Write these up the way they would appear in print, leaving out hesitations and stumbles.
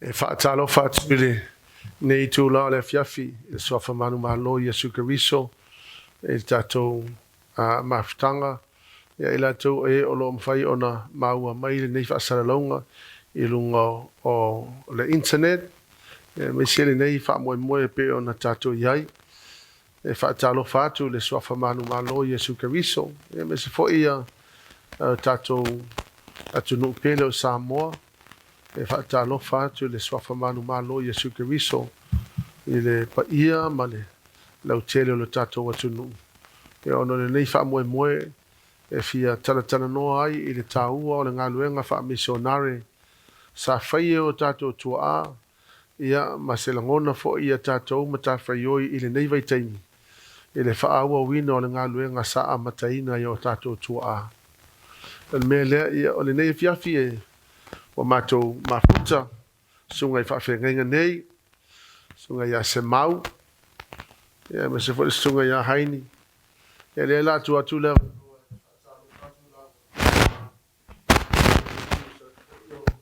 E whaatalo whaatupile nei tū lao le fiafi le sofa manu mahalo Yesu Keriso e tātou mawhitanga ia i lātou e o lo mwhai ona maua mai le nei whaasaralaunga i lunga o le internet me sele nei whaamoe moe pe ona tātou iai e whaatalo whaatu le sofa manu mahalo Yesu Keriso e me se fo ia tātou atu nuk pele o Samoa e whaatalo whaatu le sofa manu mahalo Yesu Keriso i le paia ma le lau tele o le tātou atu nuk e ono le nei whaamoe moe e fia tana noa ai i le tāua o le ngaluenga wha MISIONARE sa whaia o tātou tua a ia ma se langona fo ia tātou ma tā whaioi i le nei vaitaimi i le whaaua wina o le ngaluenga sa a mataina i o tātou tua a le mea lea ia o le nei fiafi e o mātou mafuta sunga i whawhengenga nei sunga ia Semau ia ma se fo sunga ia Hynie ia le la tu atu le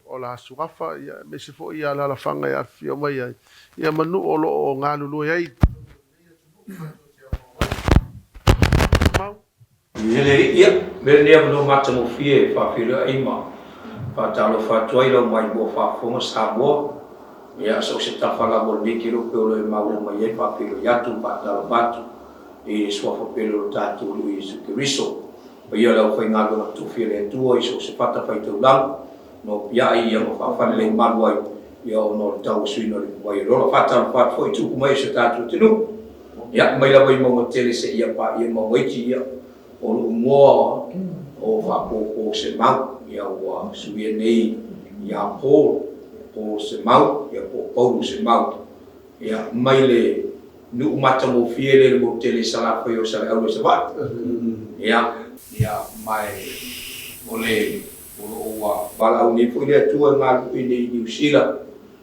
o la surafa ia me se fo ia la fanga ia fio mai ia manu o lo o ngalulu ai ia me no mata mo fie fa filo ai ma fa talo fa toilo mai bo fa fo sa bo ia so se ta fa la bo ni kilo pelo ma bo mai fa filo ia tu pa talo batu e so fa pelo ta tu Yesu Keriso ia la fa ngalo tu file tu o so se pata fa tu lang no ia ia mo fa le malwai ia no tau suino le wai lo fa talo fa foi tu mai se ta tu tinu ia mai la wai mo tele se ia pa ia mo wai ia o mo o fa po Semau ia o subia nei ia Paulo o Semau ia Paulo Semau ia mai le nu mata mo fiele le mo tele sala foi o sala o sabat ia mai ole o wa bala ni foi le tu nga ni New Zealand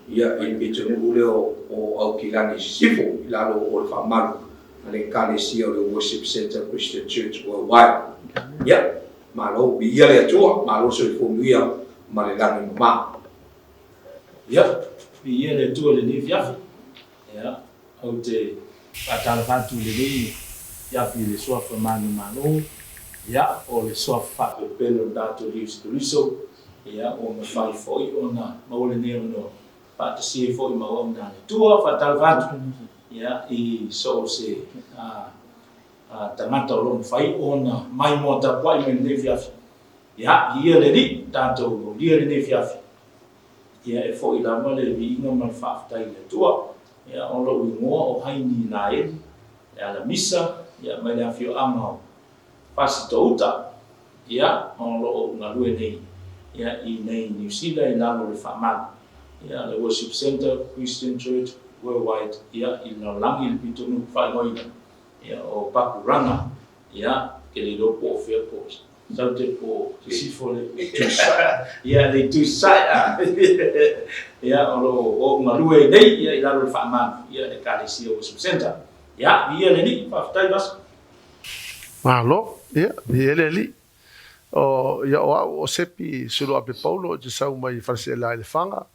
ia il bicho ule o au kilani sifu ila lo o fa mal ale kalesia o le worship center Christian Church worldwide ia malo ia le tua malo so fomia ma le lani ma ia ia le tua le ni fiafi ia o te patala fatu le ni fiafi le sofa manu manu ia o le sofa pe pelo dato Yesu Keriso ia o ma fai foi ona ma o le ne no pa te si foi ma o na le tua patala fatu ia i so se tangata o lon fai ona mai mo ta pai me ne fiafi ia ia le ni tato ia le ne fiafi ia e foi la mo le vi no ma fa tai le tua ia o lo ngo o Hynie Laeli Lealamisa ia mai le afio ama pasitouta ia o lo na lue nei ia i nei New Zealand na lo le fa ma ia le worship center Christian Church worldwide ia i la langi le pitonu fa moi ia o Pakuranga ia ke le do po fe po so te po si fo le tu sa ia le tu sa ia o ngalue nei ia i la fa ma ia le kalesi o center ia le ni fa tai bas malo ia le li o ia o sepi Suluape Paulo te sau mai farse la le fanga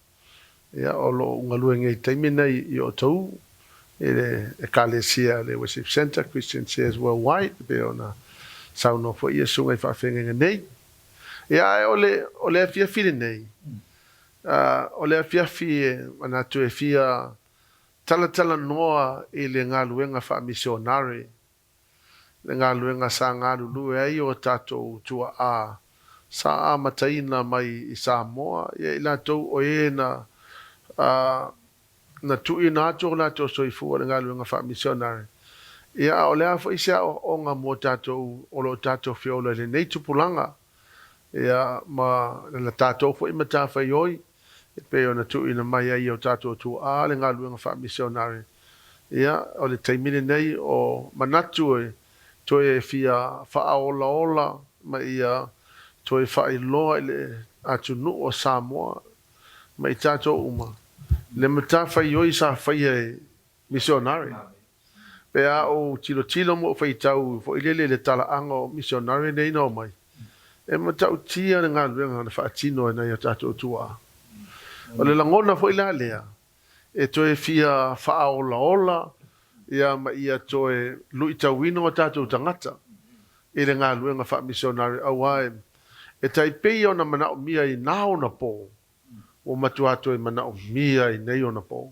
ia o lo ngalue ngai taimina i Otahuhu e kalesia le worship center Christian Church worldwide pe ona sau no fo ia sunga fa fenga nei ia o le fia fili nei o le fia fi ana tu e fia tala noa i le ngaluenga fa MISIONARE le ngaluenga sa ngalu ai o tatou tua a sa a mataina mai i Samoa ia ila tou o ena na tu ina to la to soifu le ngaluenga fa MISIONARE ia o le afo isia o nga mo tatou o lo tatou fiola le nei tupulanga ia ma le tatou fo ima ta fa yoi e pe ona tu ina mai ai o tatou tu a le ngaluenga fa MISIONARE ia o le taimine nei o manatu e to e fia fa ola ma ia to e fa iloa le atu nu o Samoa ma i tatou uma le mata fa yoi sa fa ye MISIONARE pea o tilo mo fai tau fo ilele le tala ango MISIONARE nei no mai e ma tau tia nga luenga na fa tino na ya tato tua O le langona fo ila lea. E toe fia whaaola ola. Ia ma ia toe luita wino o tātou tangata. E le ngā luenga wha misionare awae. E tai pei o na mana o mia I nao na pō. O matuato e mana o mia I nei o na pō.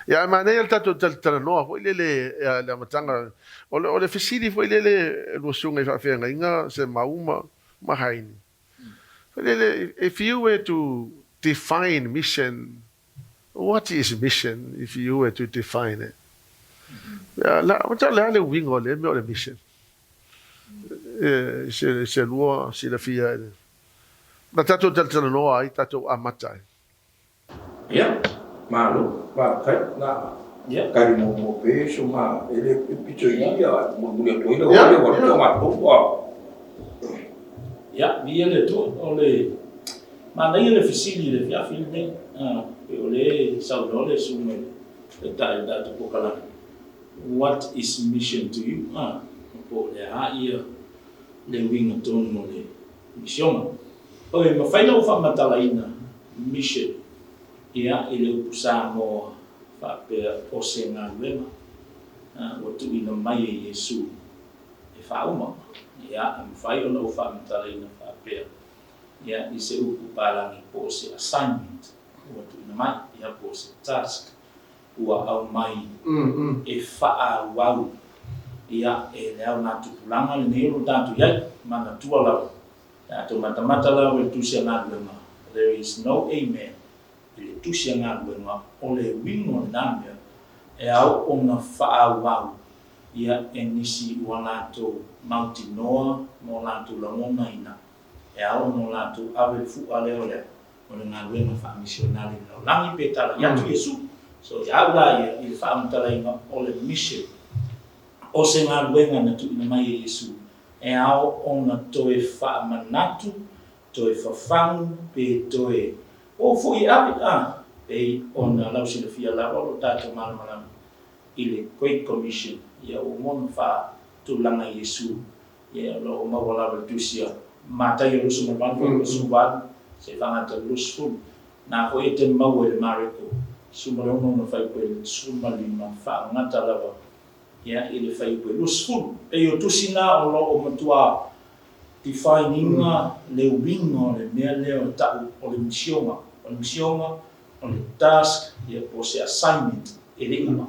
Ia ma nei al tātou tala noa. Fo ilele le amatanga. O le fesiri fo ilele luasunga I whawhenga inga se mauma ma Hynie. Fo ilele, if you were to define mission, what is mission if you were to define it? Macam le ale wingo le me o le mission. Se lua si la fia. Na tato tala noa ai tato amatai. Ya, malu, pakai na. Ya, kali mo pe suma ele picho ia mulai tu ile ole waktu matu. Ya, dia le tu ole mana ile fisili le fia filme ole saudole sume ta tu POLOKALAME. What is mission to you? Po le ia le winga ton mo le mission. Oi, ma fai no fa matalaina mission. Ia ile usa mo fa pe osenga lema. O tu ina mai Yesu. E fa uma. Ia am fai no fa matalaina fa pe. Ia ise upalangi po se assignment. O tu ina mai ia po se task. Ua au mai e faa wau ia e leo na tupulanga le nero tantu yai mana tua lau tato mata lau e tusia ngā luenga. There is no amen e le tusia ngā luenga o le wingo namia e au o na faa wau ia e nisi ua nato mauti noa mo nato langona ina e au no nato awe fu ale ole o le ngā luenga faa misionari lau langi petala yatu Yesu. So ya ula I whaamutala inga o le mission o se ngā luenga na tu ina mai Yesu e ao o na toe whaamanatu, toe whawhangu, pe toe o fui api pe o na lausi le fia la o tātou malamalama I le Great Commission ia o monu wha tūlanga Yesu ia lo o mawala le tusia matai o lusu mamanfu o suwadu se whangata lusful na ko e te mau e le mareko Sumarono na fai koe sumalima whaangata lawa. Ia, ele fai koe lusful. E o tusina o lo o matua defininga le winga le mea leo tau o le misionga. O le misionga, o le task, ia o se assignment. E le ima.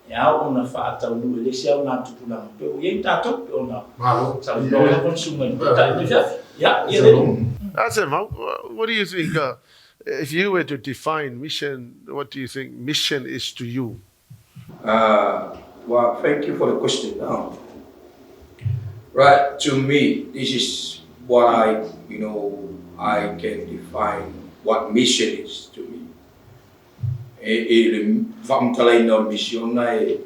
Ia o na whaatau nu e le se au nā tupulanga. Pe o iei tātou, pe o na tau loa konsuma ni tātou ni whiawhi. Ia, ia le. Semau, what do you think? If you were to define mission, what do you think mission is to you? Well, thank you for the question. Right, to me, this is what I can define what mission is to me. Whamtalai no mission na e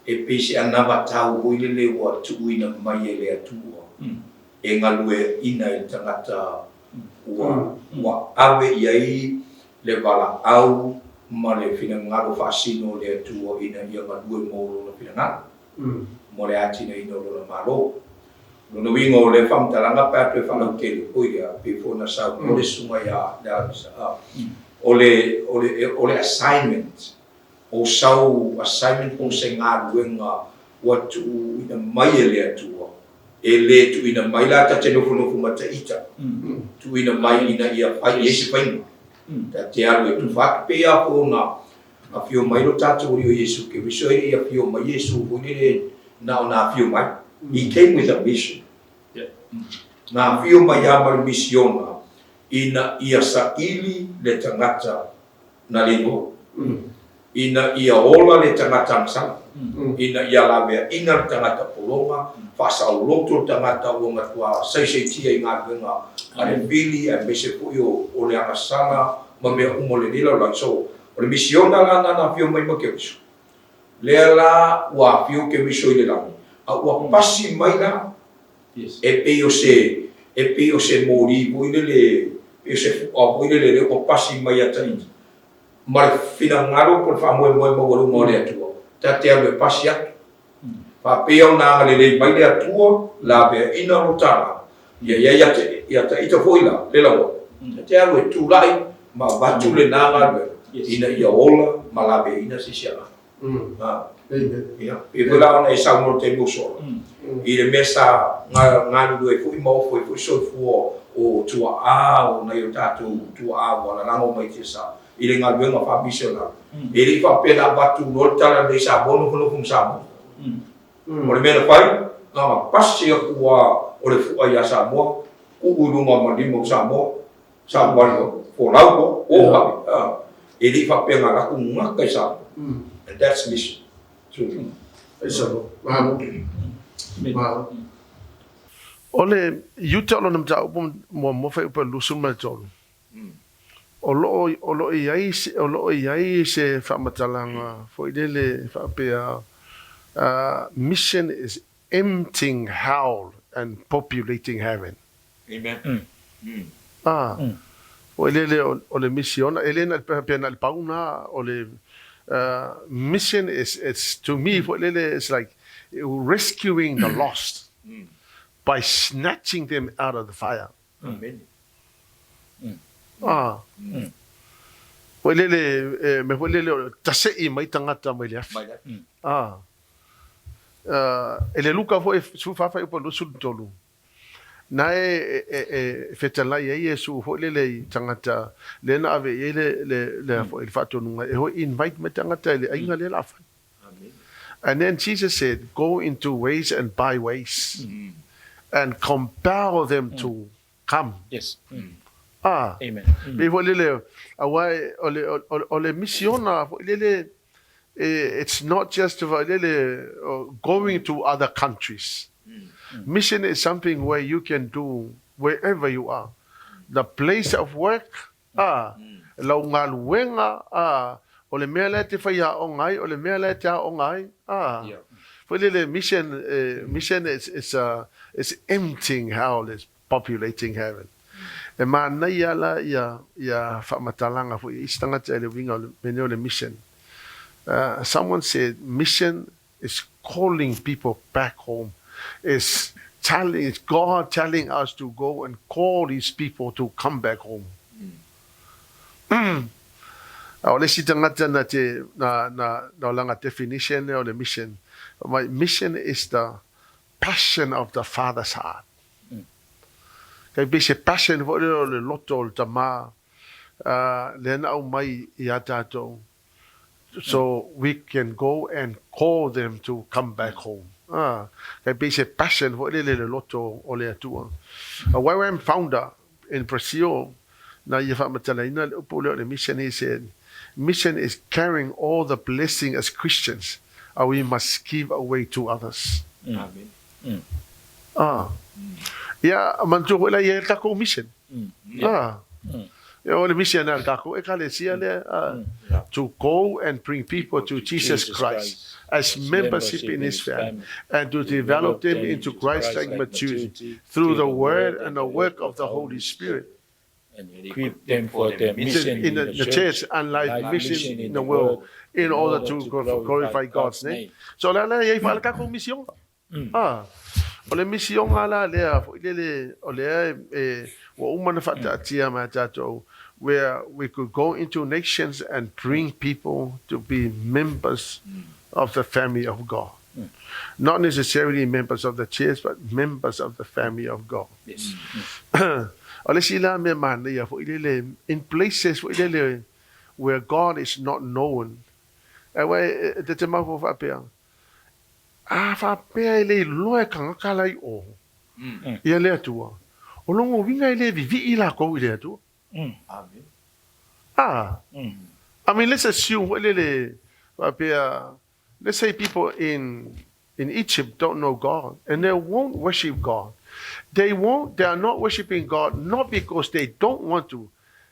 pese anava tau oile le wa tuuina mai e le atua. E ngalue ina I tangata wa ave iai le wala au ma le finangaro whaasino le atua ina ia ngalue mōro na finangaro. Mo le atina ina lona maro. Lona wingo le whamtalanga pētue whanau kele poia pe fona sau o le sunga ia Lealamisa. O le assignment o sau assignment o se ngā ruenga watu ina mai e le atua. E le tu ina mai la ta te nofu mata ita. Tu ina mai ina ia pai Yesu pai. Ta te alu e tu whaki pe a na a fio mai lo tātou o Yesu ke wiso e a fio mai Yesu hune na o na fio mai. He came with a mission. Na fio mai amal misiona ina ia sa ili le tangata na lengo. Ina ia ola le tangata msang. Ina ia lawe ina tangata polonga. Fasa o loto tangata o ngatua seisetia I ngā wenga ale pili a mese po o le angasanga ma mea umole nila lang so o le misiona lana na fio mai ma ke wiso lea la wa fio ke wiso I le langi a ua pasi mai la e pe o se mori po ile le e se po ile le o pasi mai atani ma le finangaro por fa mo mo mo le atua tate ave pasi atu fa peo na le mai le atua la be ina rotala ia te ita foila le lawa te alo e tu lai ma watu le nanga ina ia ola malabe ina sisia ia e vela ona e sa mo te muso i le mesa nga do e fu mo fu so fu o tua o na yo tatu tua o na lango mai te sa i le nga venga fa missionaire e ri fa pena batu no tala de sa bono no kum sa mo le mena pai nga ma pasi ku o le fu ai sa mo ku ulu ma di mo sa mo sa mo for now ele fa pena la ku nga kai sa and that's mission so ole yuta lo nam ta mo fa pa lusun ma tolu o lo ai se fa matalanga fo ile fa pe mission is emptying hell and populating heaven. Amen. O le mission elena pena al pauna o le mission is to me for it's like rescuing the lost by snatching them out of the fire. Amen. O me tasei mai tangata mai le ele luka fo su fa fa po su tolu na fetalai e su fo le tangata le na ave le fo il fatto nunga e ho invite me tangata le ainga le la fa. And then Jesus said, go into ways and byways and compel them to come. Yes. Amen. Before le awai ole missiona le it's not just about going to other countries. Mission is something where you can do wherever you are. The place of work, lau ngā luenga, o le mea le te whaia o ngai, o le mea le te o ngai. Whele mission is emptying hell, is populating heaven. E mā nei ala ia whamatalanga fo i istangata ele winga mene o le mission. Someone said mission is calling people back home. It's God telling us to go and call these people to come back home. Le si tangata na langa definition o le mission. My mission is the passion of the Father's heart. Kaya bese passion fo le loto o le tama le na au mai I atato. So we can go and call them to come back home. Kaya base passion for le loto o le atua. Where I'm founder in Brazil, na ia matala ina upole le mission. He said, mission is carrying all the blessing as Christians, and we must give away to others. Amen. Yeah, mantu wala ia tako mission. The missionary to go and bring people to Jesus Christ as membership in His family and to develop them into Christ-like maturity through the Word and the work of the Holy Spirit. And equip them for their mission in the church and life mission in the world in order to glorify God's name. So la ia fala ka ko mission. Ole mission ala le ole wa umana fata tia ma tato where we could go into nations and bring people to be members of the family of God. Not necessarily members of the church, but members of the family of God. Yes. In places where God is not known, I mean, let's assume, let's say people in Egypt don't know God and they won't worship God. They are not worshiping God not because they don't want to.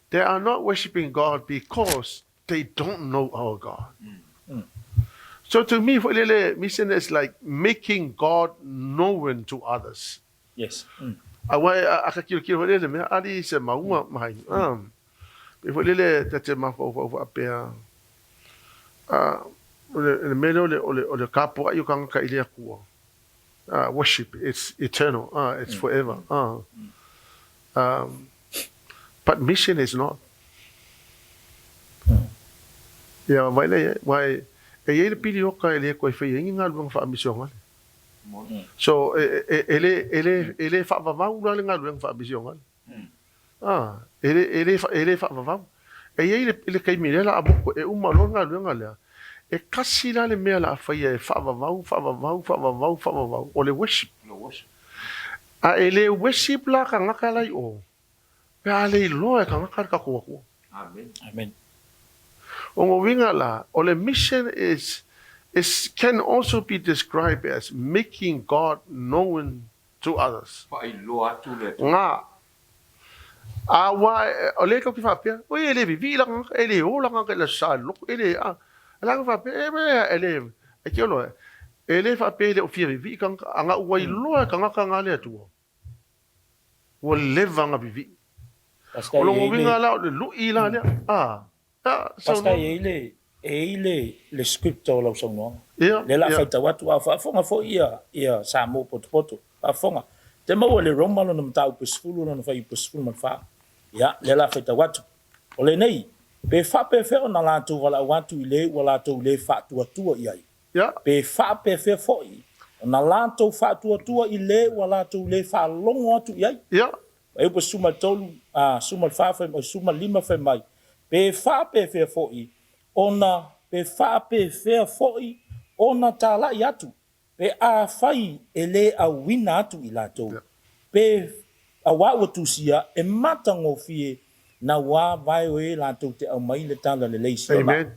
They are not worshiping God because they don't know our God. So to me, mission is like making God known to others. Yes. Worship, it's eternal, it's forever. But mission is not. Ya mai mai ele pili o ka ele ko fe yin ngal bang fa mission ngal. So ele fa va ngal ngal bang fa mission ngal. Ele fa va. Ele kai mi la abu e uma lo ngal ngal. E kasi la le mea la fa ia fa va o le worship. A ele worship la ka ngaka lai o. Pe ale lo ka ngaka ka ko. Amen. Amen. O winga la, o le mission is can also be described as making God known to others. Nga. Awa o le ka ki fa pe. O ele vi la ka ele o la ka le sa lo ele a. La ka fa pe ele e ke lo. Ele fa pe le o fi vi ka anga o i lo ka ngaka ngale tu. O le vanga vi. O lo winga la le lu I la le. Pasta ele le scripture lo songo. Le la faita watu a fonga fo ia Semau poto a fonga. Te mau le Roma no mtau pesfulu no fai pesfulu man fa. Ya le la faita watu. O le nei pe fa pe fe na la tu wala watu ile wala tu le fa tu ia. Ya. Pe fa pe fe fo I. Na la tu fa tu ile wala tu le fa longo tu ia. Ya. E po suma tolu suma fa fa suma lima fa mai. Pe fa pe fe foi ona pe fa pe fe foi ona tala yatu pe a fai ele a wina atu ilato pe a wa watusia e matango fie na wa vai o ilato te au mai le tala le leisi. Amen.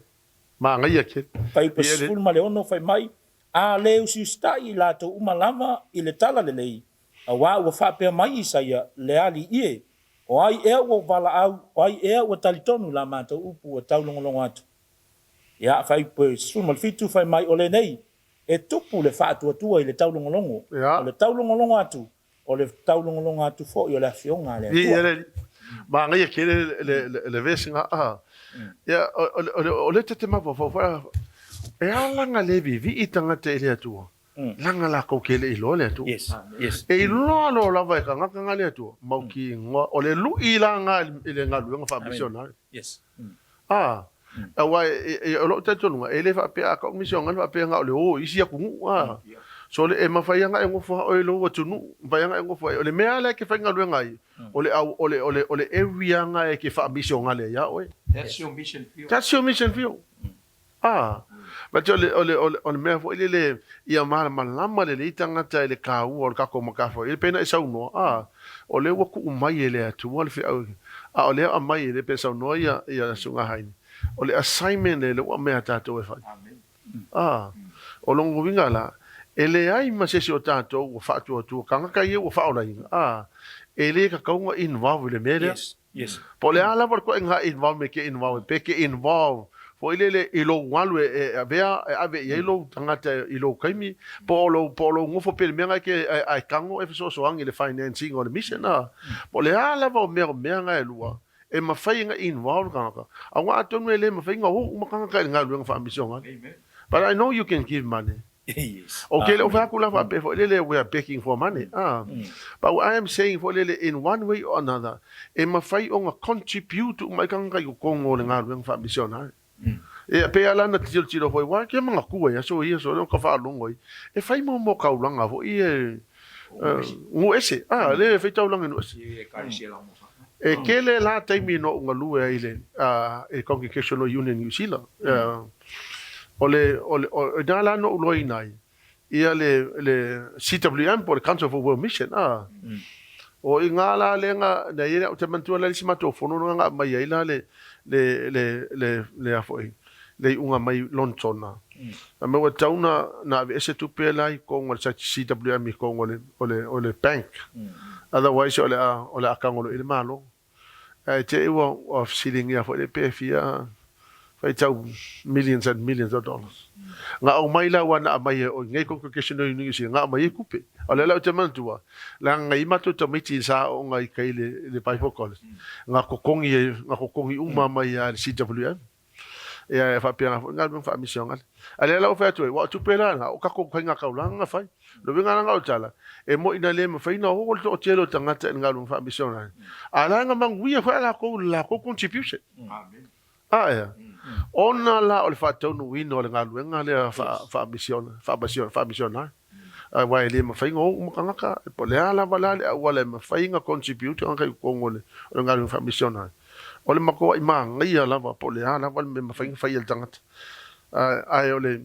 Ma ngai ake. Pai pe sul ma le ono fai mai a le usi sta ilato umalama I le tala le lei a wa fa pe mai isaia le ali ie. O ai e o vala au, o ai e o talitonu la mata upu o taulongolongo atu. Ia, fai pe sumal fitu fai mai o le nei, e tupu le fatu atua I le taulongolongo. O le taulongolongo atu, o le taulongolongo atu fo I o le afionga le atua. Ma ngai ke le vesinga ia o le te mapo fo e alanga le vi itanga te le atua. Langa la ko ke le lo le atua. Yes. E lo la vai ka ngaka le atua. Mau ki ngo o le lu I langa le ngalu nga fa missionare. Yes. Awa o lo te tonu ele fa pe a ko mission nga fa pe nga le o isi ku so le e mafai nga ngo fa o lo tunu vai nga ngo fa o le mea le ke fa ngalu ngai o le area nga e ke fa mission nga le ya oi. That's your mission field. That's your mission field. But ole mea fo ile ia malama le itanga ta ile ka u o ka ko makafo ile pena isa uno ole wa ku mai ele atu ole fi ole a mai ele pe sa no ia sunga Hynie ole assignment le wa mea tato e fa o longo winga la ele ai ma se o tato o fa tu kanga ka ia o fa ola ele ka kaunga involve le mea Yes. Pole ala por ko nga involve ke involve pe ke involve po ile ilo walu avea ave ilo tangata ilo kaimi polo ngofo pe menga ke ai kango e so ang ile financing or mission po le ala va menga elua e mafai nga involve kanga awa atonu ele mafai nga makanga ka nga lu nga mission amen but I know you can give money. Yes. Okay, we are begging for money. But I am saying for in one way or another, e mafai o nga contribute to mai kanga yo kongo le nga lu nga mission e pe ala na tiro foi wa ke manga ku ya so no ka fa longo e fai mo ka ulanga fo ngu ese le fe tau langa no e kele la taimi no nga lu ile e congregational union New Zealand ole dala no loinai ia le CWM por Council for World Mission o ingala lenga na ia te mantua le simato fono nga mai ila le afoi le unga mai lontona a me tauna na ese tu pelai con o CWM con ole bank otherwise ole akangolo ile malo te o ceiling ya fo le pefia fai tau millions and millions of dollars nga o mai la wana mai o ngai congregational union nga mai kupe ole la te mantua la ngai matu to miti sa o ngai kai le Bible college nga kokongi uma mai ya CWM e fa pena nga fa mission ale la o fa tu wa tu pela nga o ka ko nga ka ulanga fai lo vinga nga o tala e mo ina le fa ina o to telo tanga nga fa mission ala nga manguia fa la ko contribution amen Ona la o le whaatonu wino o le ngaluenga le wha-misionare. Wai le mawhainga o umakangaka, po le ala wala le awa le mawhainga contribute ang kayo kongo le ngaluenga wha-misionare. O le makoa i maa ngai alawa po le ala wala me mawhainga whaiel tangata. Ai o le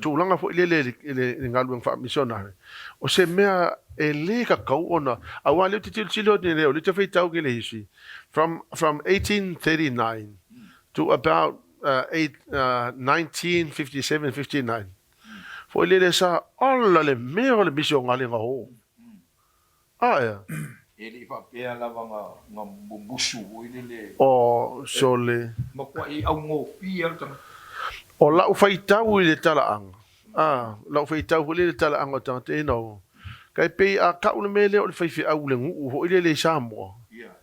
tūlanga fo le ngaluenga wha-misionare. O se mea e le ka kau ona, awa leo te tilo ni leo, le te whaitau ke le hisi. From 1839 to about 1957-59. Foi le sa alla le meo le mission ngale nga ho. Ya. Ele fa pea lava nga mbusu o ile O so le makua I au ngo pia tanga. O la u faitau le tala anga. La u faitau le tala anga tanga te no. Kai pe a ka u le mele o le faifi au le ngu ho ile le Samoa.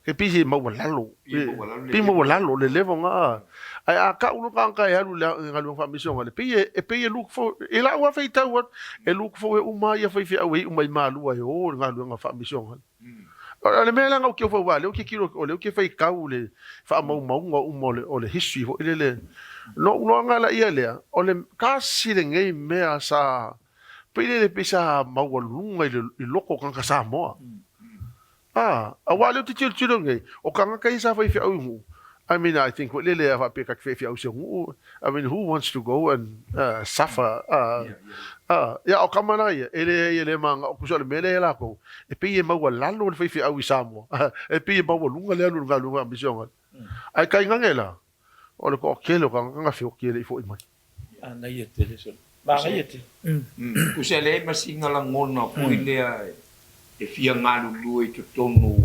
Kai pe si mau lalo. Pe mau lalo le levo nga. Ai a ka ulu ka ya lu nga lu fa mission le pe look for e la wa feita wa e look for uma ya fa fi awe uma ma lu ai o nga lu nga fa mission le mela nga o ke fo wa le o ke kilo o le o ke fa ka ule fa mau nga o le history ho le no nga la ia le o le ka si le ngai mea sa pe le pesa mau lu nga I loko ka sa mo a wa le ti tilo ngai o ka nga kai sa fa fi awe I mean, I think what Lele have a pick I mean, who wants to go and suffer? Yeah, o kamana ia. Ele manga o kusole mele la ko. E pe ma wa lalo le fefi au Samoa. E pe ma wa lunga le lunga mission. Ai kai ngangela. O le ko kelo ka nga fi o kele fo mai. Ana ia te le so. Ba ia te. Kusele masinga la ngona ko ile e fia ngalu lui to tonu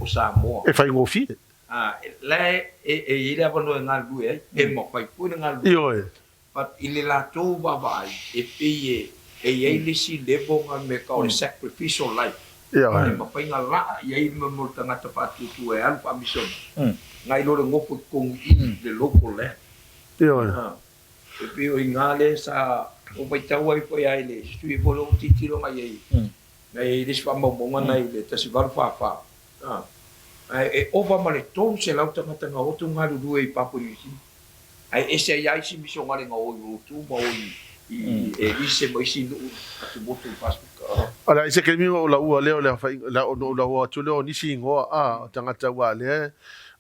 o Samoa. E fai ngo fi. Le ile abono ngal lu e mo fai pu ngal lu Yo but ile la to baba e peye e ile si lebo ngal me ka o sacrificial life mo fai ngal la ye mo tanga ta patu tu e al pa mission ngai lo ngopo kong I le local le yo e pe o ngale sa o pai tau ai foi ai le stui bolo titilo mai ngai dis pa mo ngai le ta si val fa e ova male ton se lauta mata nga otu ngalu due I Pakuranga. Ai ese ai si mission ngale nga o tu mo e ise mo isi no atu botu pasbuka. Ala ise ke mi o la ua leo le fa la o la ua tu leo ni si ngo tangata wa le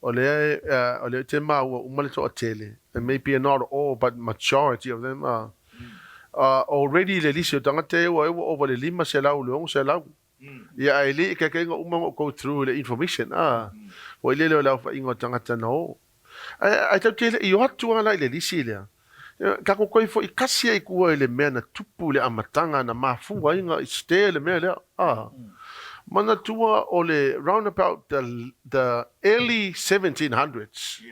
o le te ma o male to tele and maybe not all but majority of them are already le lisi o tangata o over le lima se la o le se la ia ele ke nga uma go through the information o ile le la fa ingo tangata no ai tau tele I hatu ala ile lisi le ka ko koi fo I kasi ai ku ile mena tupu le amatanga na mafu inga stele me le mana tua o le round about the early 1700s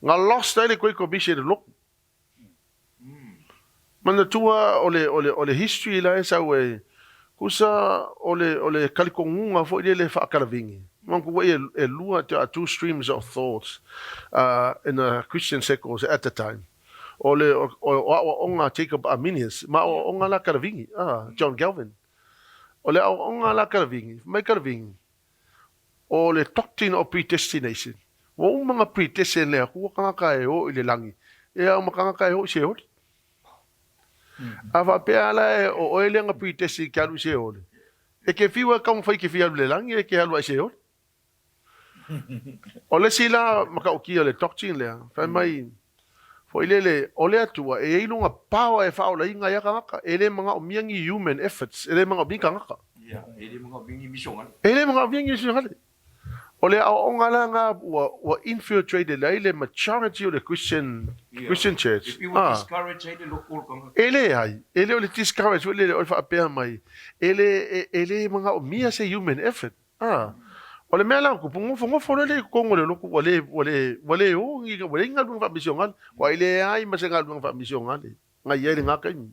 nga lost ile koi commission look mana tua o le history la esa we kusa ole kalikongunga fo ile fa kalavingi mangu e lua te two streams of thoughts in the Christian circles at the time ole onga Jacob Arminius ma onga la kalavingi John Calvin ole onga la kalavingi mai kalavingi ole doctrine of predestination wo mga predestination le ku ka e o ile langi e o maka ka e o se o ava pe ala o ele nga pitesi ka lu se ole e ke fiwa ka mo fai ke fia le lang e ke alu se ole ole sila maka o ki ole doctrine le fa mai fo ile ole atua e ilunga power e fa ola inga ya ka ele mga o miangi human efforts ele mga binga ka ele mga bingi mission ele mga bingi mission ole o ngala nga wa infiltrated ile majority of the Christian church ele ole discourage ole fa pe mai ele mga o mia se human effort ole mela ku pungo fo le kongo le loku ole o ngi nga fa mission wa ile ai ma se nga fa mission nga yele nga kan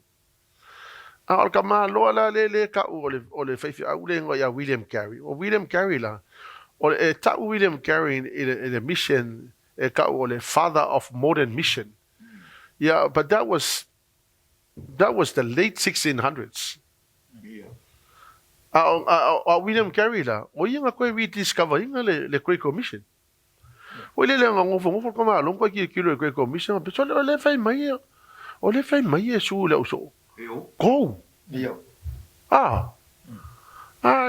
al kama lo la le ka ole fa ole ngo ya William Carey la or William Carey in a mission, father of modern mission. Yeah, but that was the late 1600s. William Carey la, o yinga ko rediscover yinga le Great Commission. o le ngofo ko ma lo ko ki kilo ko commission pe so le fai mai o le fai mai su le so ko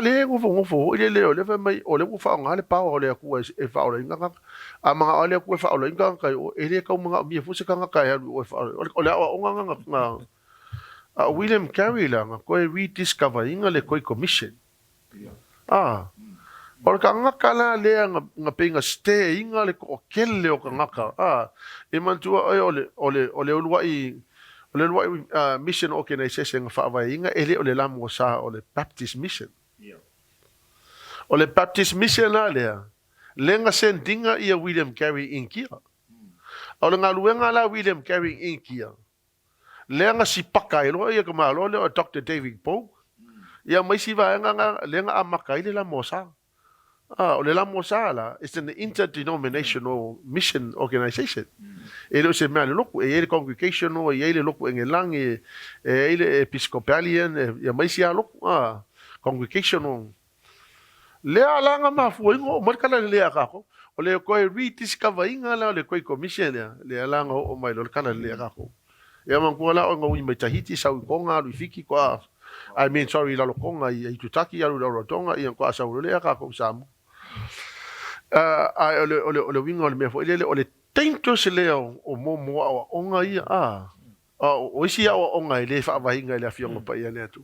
le ngofo le fai mai o le fa nga le pa o le ku e fa o le nga a mga o le ku fa o le nga ka o e le ka mga mi fu se ka nga ka ya o le o nga William Carey la nga ko rediscover inga le ko commission o ka nga kala le nga pinga stay inga le ko kelle o ka nga ka e mantua o le mission organization fa va inga ele o le la mo sa o le Baptist mission o le Baptist mission la le nga sendinga ia William Carey inkia o le nga luenga la William Carey inkia le nga sipaka lo ia ka malo le Dr. David Pogue ia mai si va nga le nga amakai le la mo sa o le la mo sa la it's an interdenominational mission organization e lo se mea le loku e le congregational e le loku engelang e le episcopalian ia mai si a loku congregational le ala nga mafuingo o markala le akako o le ko rediscover inga la le ko commission le ala nga o mai lo kana le akako ia man ko la o nga wi mai tahiti sa ko nga lu fiki ko I mean sorry la lokonga i tutaki ya lo rotonga i ko sa le akako samu ole winga ole me fo le tento se le o mo o nga ia o isi o nga le fa va hinga le afionga pa ia le tu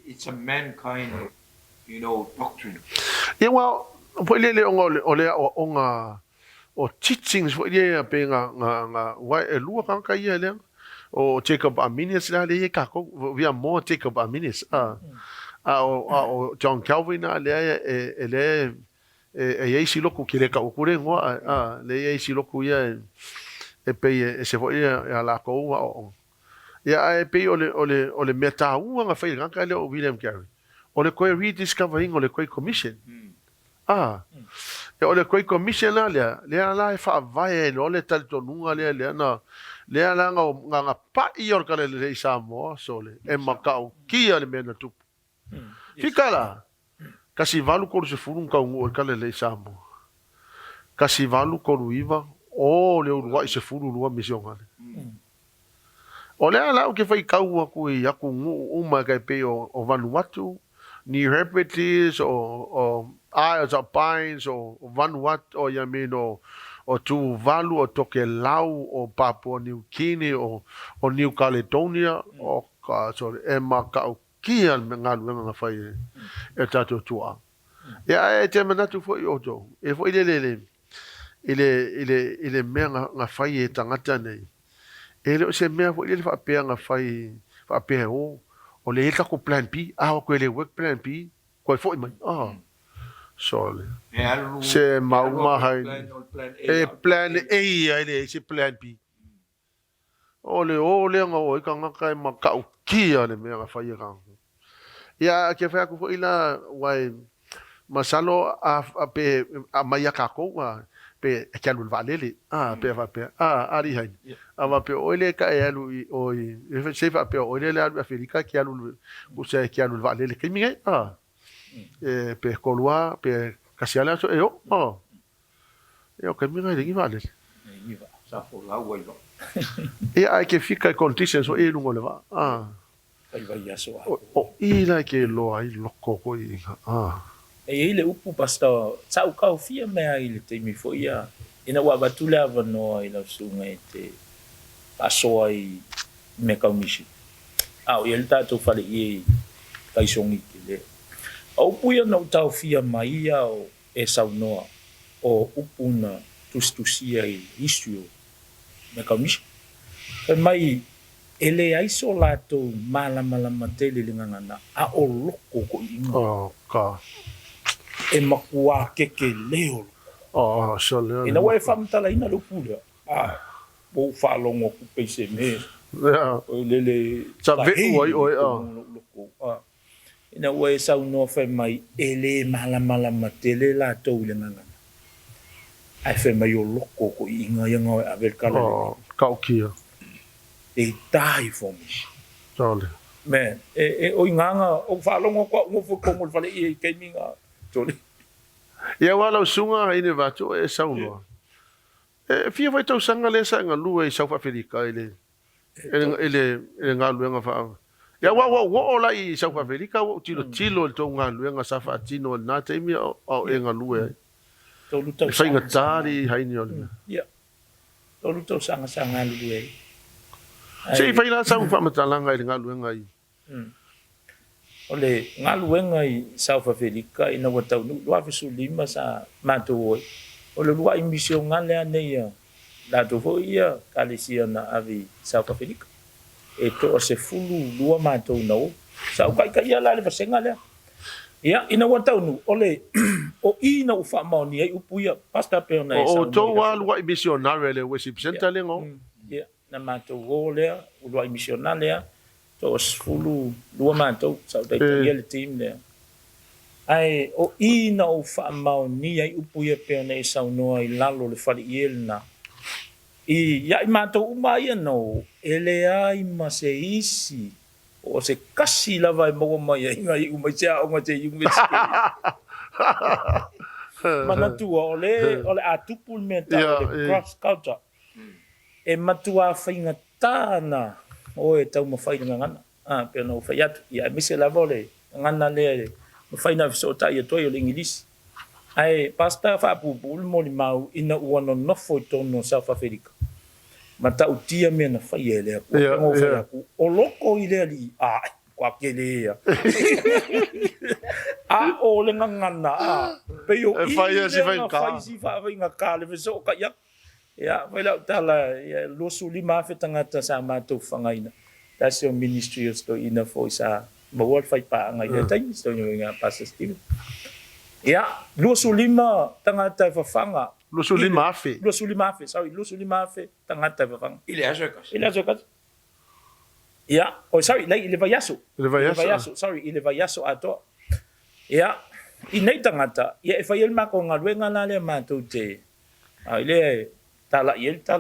it's a mankind doctrine. Yeah, well, po le o nga o teachings fo le pe nga wa e lua kan ka ia le o Jacob Arminius la le ka ko via mo Jacob Arminius o John Calvin le e si loku ki le ka o kure ngo le si loku ia e pe se fo ia la ko o ia e pe o le meta nga fa ka le o William Carey o le koe rediscovering o le koe commission. O le koe commission le ala e wha vai e le talitonunga le ala nga pa i orka le Samoa so le e makau kia le mena tupu. Fika la, kasi valu koru se furun ka ungu orka le Samoa. Kasi valu koru iwa o le urua i se furu lua misionga le. O le ala o ke whai kau aku i aku ngu uma kai pe o Vanuatu, New Hebrides or Isles of Pines or Vanuatu or Yamino or Tuvalu or Tokelau or Papua New Guinea or New Caledonia or sorry Emaka kia ngalu nga fai e tato tua. Ya e te manatu fo i oto. E fo ile mea nga fai e tangata nei. E le se mea fo ile fa pea nga fai fa pea o le eka ko plan B, ko le work plan B, ko foi mai. So se mau hai e plan A ai se plan B. O le nga o ka nga kai ma ka kia le me nga fai ka. Ya ke fa ko foi la wai masalo a pe a mai ka ko pe ke alu valele pe va pe ari hai ava pe ole ka e alu o e se va pe ole le alu afrika ke alu o se ke alu valele ke mi pe kolua pe kasiala so yo ke mi ngai de valele sa fo la wo lo e ai ke fica conditions o e lungo le va ai vai aso o i la ke lo ai loko ko i e ile upu pasta tsau kau fia me ai le te mi fo ia ina wa batula va no i la sunga te paso ai me ka mishi au ele tato fale i kai songi le au puia no tau fia mai ia o e sau noa o upuna tustusia i istio me ka mishi e mai ele ai so lato mala matele le ngana a o loko ko inga ka e makua keke leo. So leo. Ina wai whamtala ina lupura. Bo whalongo ku peise me. Lele. Sa veku ai oi. Ina wai sau no whai mai ele mala matele la tau le ngana. Ai whai mai o loko ko inga yanga o avel kala. Kau kia. E tai fomish. Sole. Man, o inganga o whalongo ko ngofo ko mo whale i keiminga. Ia wala sunga ine vatu e sauno. Fia vai tau sanga le sa ngalu e South Africa ele ngalu nga fa. Ia wa ola I South Africa o tilo to ngalu nga sa fa tino na te mi o e ngalu e. Tolu tau Sai nga tari Hynie o. Ia. Tolu tau sanga ngalu e. Sei fai la sa fa matalanga e ngalu nga I. Ole ngaluenga I South Africa ina watau nu lua fisulima sa mato ole lua I mission ngale ane ia la to fo ia kalisia na avi South Africa e to se fulu lua mato no sa kai kai ia le fasenga le ia ina watau nu ole o ina ufa maoni ai upuia pasta pe na o to wa lua MISIONARE le worship center le ngo ia na mato le lua MISIONARE to fulu lua matou sa dai le team le ai o ina o fa mau ni ai upuia pe na sa no ai lalo le fali na I ya matou mai no ele ai ma se isi o se kasi la vai mo mai ai o mai o mai i ngi mana tu ole atupul mental cross culture e matua fainga tana o e tau mawhai ngana pe no whai atu ia mise la vole ngana le mawhai na viso ta ia toi o le English ai pasta fa pupul mo li mau ina uano nofo tono South Africa mata utia me na whai ele aku ngo whai aku o loko I le ali kwa kele ia o le ngana pe yo I si whai ngaka le viso ka ia ia vai la tala ia losu lima fe tangata sa matou fangaina that's your ministry sto ina fo sa mawal fai pa ngai tai sto nga pastor Steve ia losu lima tangata fa fanga losu lima fe sorry losu lima fe tangata fa fanga Ile asokas. ia sorry lai ile vayaso sorry ile vayaso ato ia inai tangata ia fa yel ma ko ngaluenga la le matou te ile tala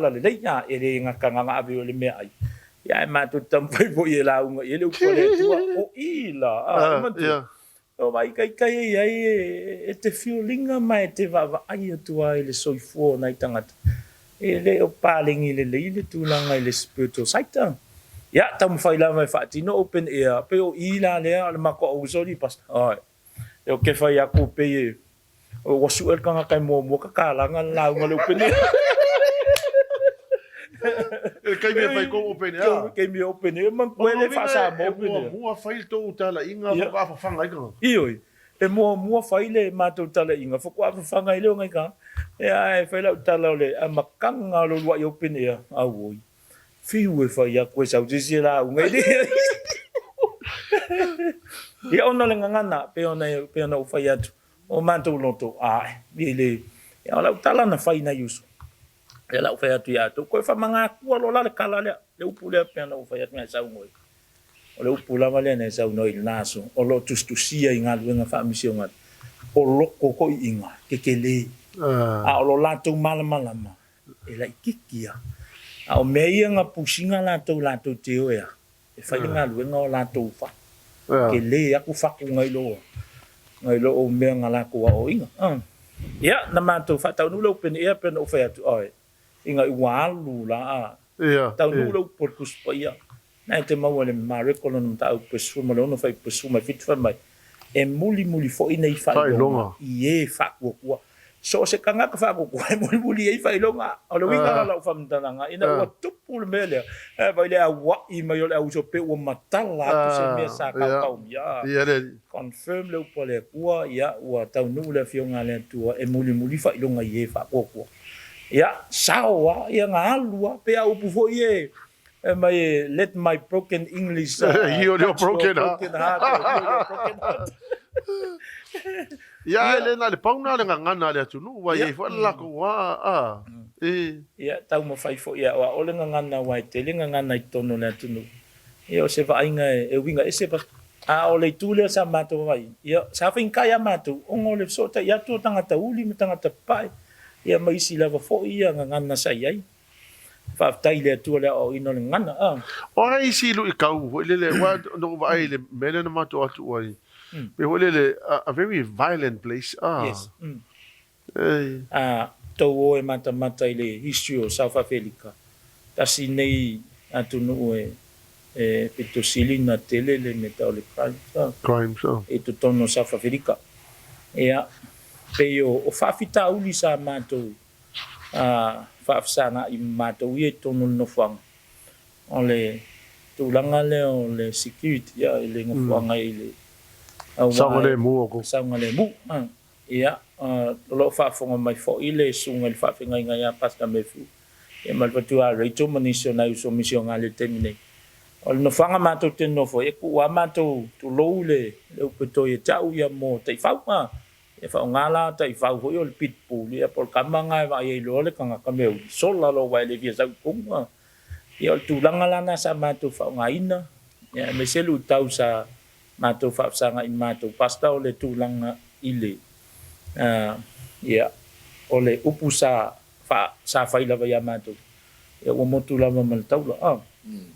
le ya ele nga kanga avi le me ai ya ma tu tampai bo ye la unga ele ko le tu o ila o vai kai ai e te feelinga mai te va ai tu ai le soifo na tangata ele o paling ile tu langa ile spiritual saita ya tam fai la mai fati no open air pe o ila le al mako o soli pas ai eu ke fai aku pe o wasu el kanga kai mo ka kalanga la unga le open air Kai me fai ko open air. Kai me open air man ko le fa sa mo open air. Mua fai to tala inga fa fanga ai ka. Ioi. E mua fai le ma to tala inga fa ko fa fanga ile ngai ka. E ai fai la tala le a makanga lo wa open air. A woi. Fiu e fai ya ko sa usi la ngai le. Ya ona le ngana pe ona u fai atu. O ma to loto ai. Ile. Ya la tala na fai na yusu. E la ufai atu ia tu. Koe wha mga kua lo la le kala lea. Le upu lea pia na ufai atu ia sau ngoi. O le upu lama lea na sau noi naso. O lo tustusia i ngā luenga wha misio ngā. O loko ko I inga. Keke le. A o lo lātou malamalama. E la ikikia. A o mea ia ngā pusinga lātou te oea. E whai ngā luenga o lātou wha. Ke le aku whaku ngai loa. Ngai lo o mea ngā lako o inga. Ia, na mātou whatau nula upene ea pena ufai atu oe. Inga I walu la tau nula por kuspa na te mau le marekolo no tau pesuma le ono fai pesuma fitfa mai e muli fo ina I fai longa I fa ko so se kanga ka fa ko muli I fai longa o le winga la fa mtanga ina o tupu le mele e vai le wa I mai o le au so pe o matala tu se me sa ka ya confirm le po le kua ya o tau nula fionga le tu e muli fai longa I fa ko ya sawa ya ngalua pe au pu fo ye mai let my broken English your broken heart ya le na le pauna le ngana le tunu wa ye fa la ko wa ya tau mo fai fo ya wa ole ngana wa te le ngana I tono le tunu e o se va inga e winga e se pa a ole tule sa mato mai ya sa fin kaya mato o ngole so ta ya to tanga ta uli tanga ta pai ia mai si lava fo ia ngana sai ai fa tai le tu le o ino ngana o ai si lu I kau le wa no va ai le mele na mato atu ai pe le a very violent place yes tau o e mata i le history o South Africa. Tasi nei atu nuu e petosili na tele le meta o le Crimes, e tu tono South Africa. Ea, pe o whawhita uli sa mātou whawhisanga i mātou i e tono no whanga. O le tūlanga le o le security ia i le ngawhanga i le Saunga le mu o ko. Saunga le mu. Ia, lo whawhonga mai fo i le sunga le whawhinga i ngai a pasta mefu. E malpatu a reito manisio na uso misio ngā le temi nei. O le no whanga mātou te nofo, e ku a mātou tu lou le upeto e tau ia mō te i whau e whau ngāla te i whau hoi o le pitbull, ia por kamanga e wai e lo le kanga kameu, sola lo wai le via sau kunga. Ia o le tūlanga lana sa mātou whau ngā ina, ia me selu tau sa mātou whau sanga i mātou pasta o le tūlanga i le. Ia, o le upu sa whailawa ia mātou. Ia o motu lama maltaula,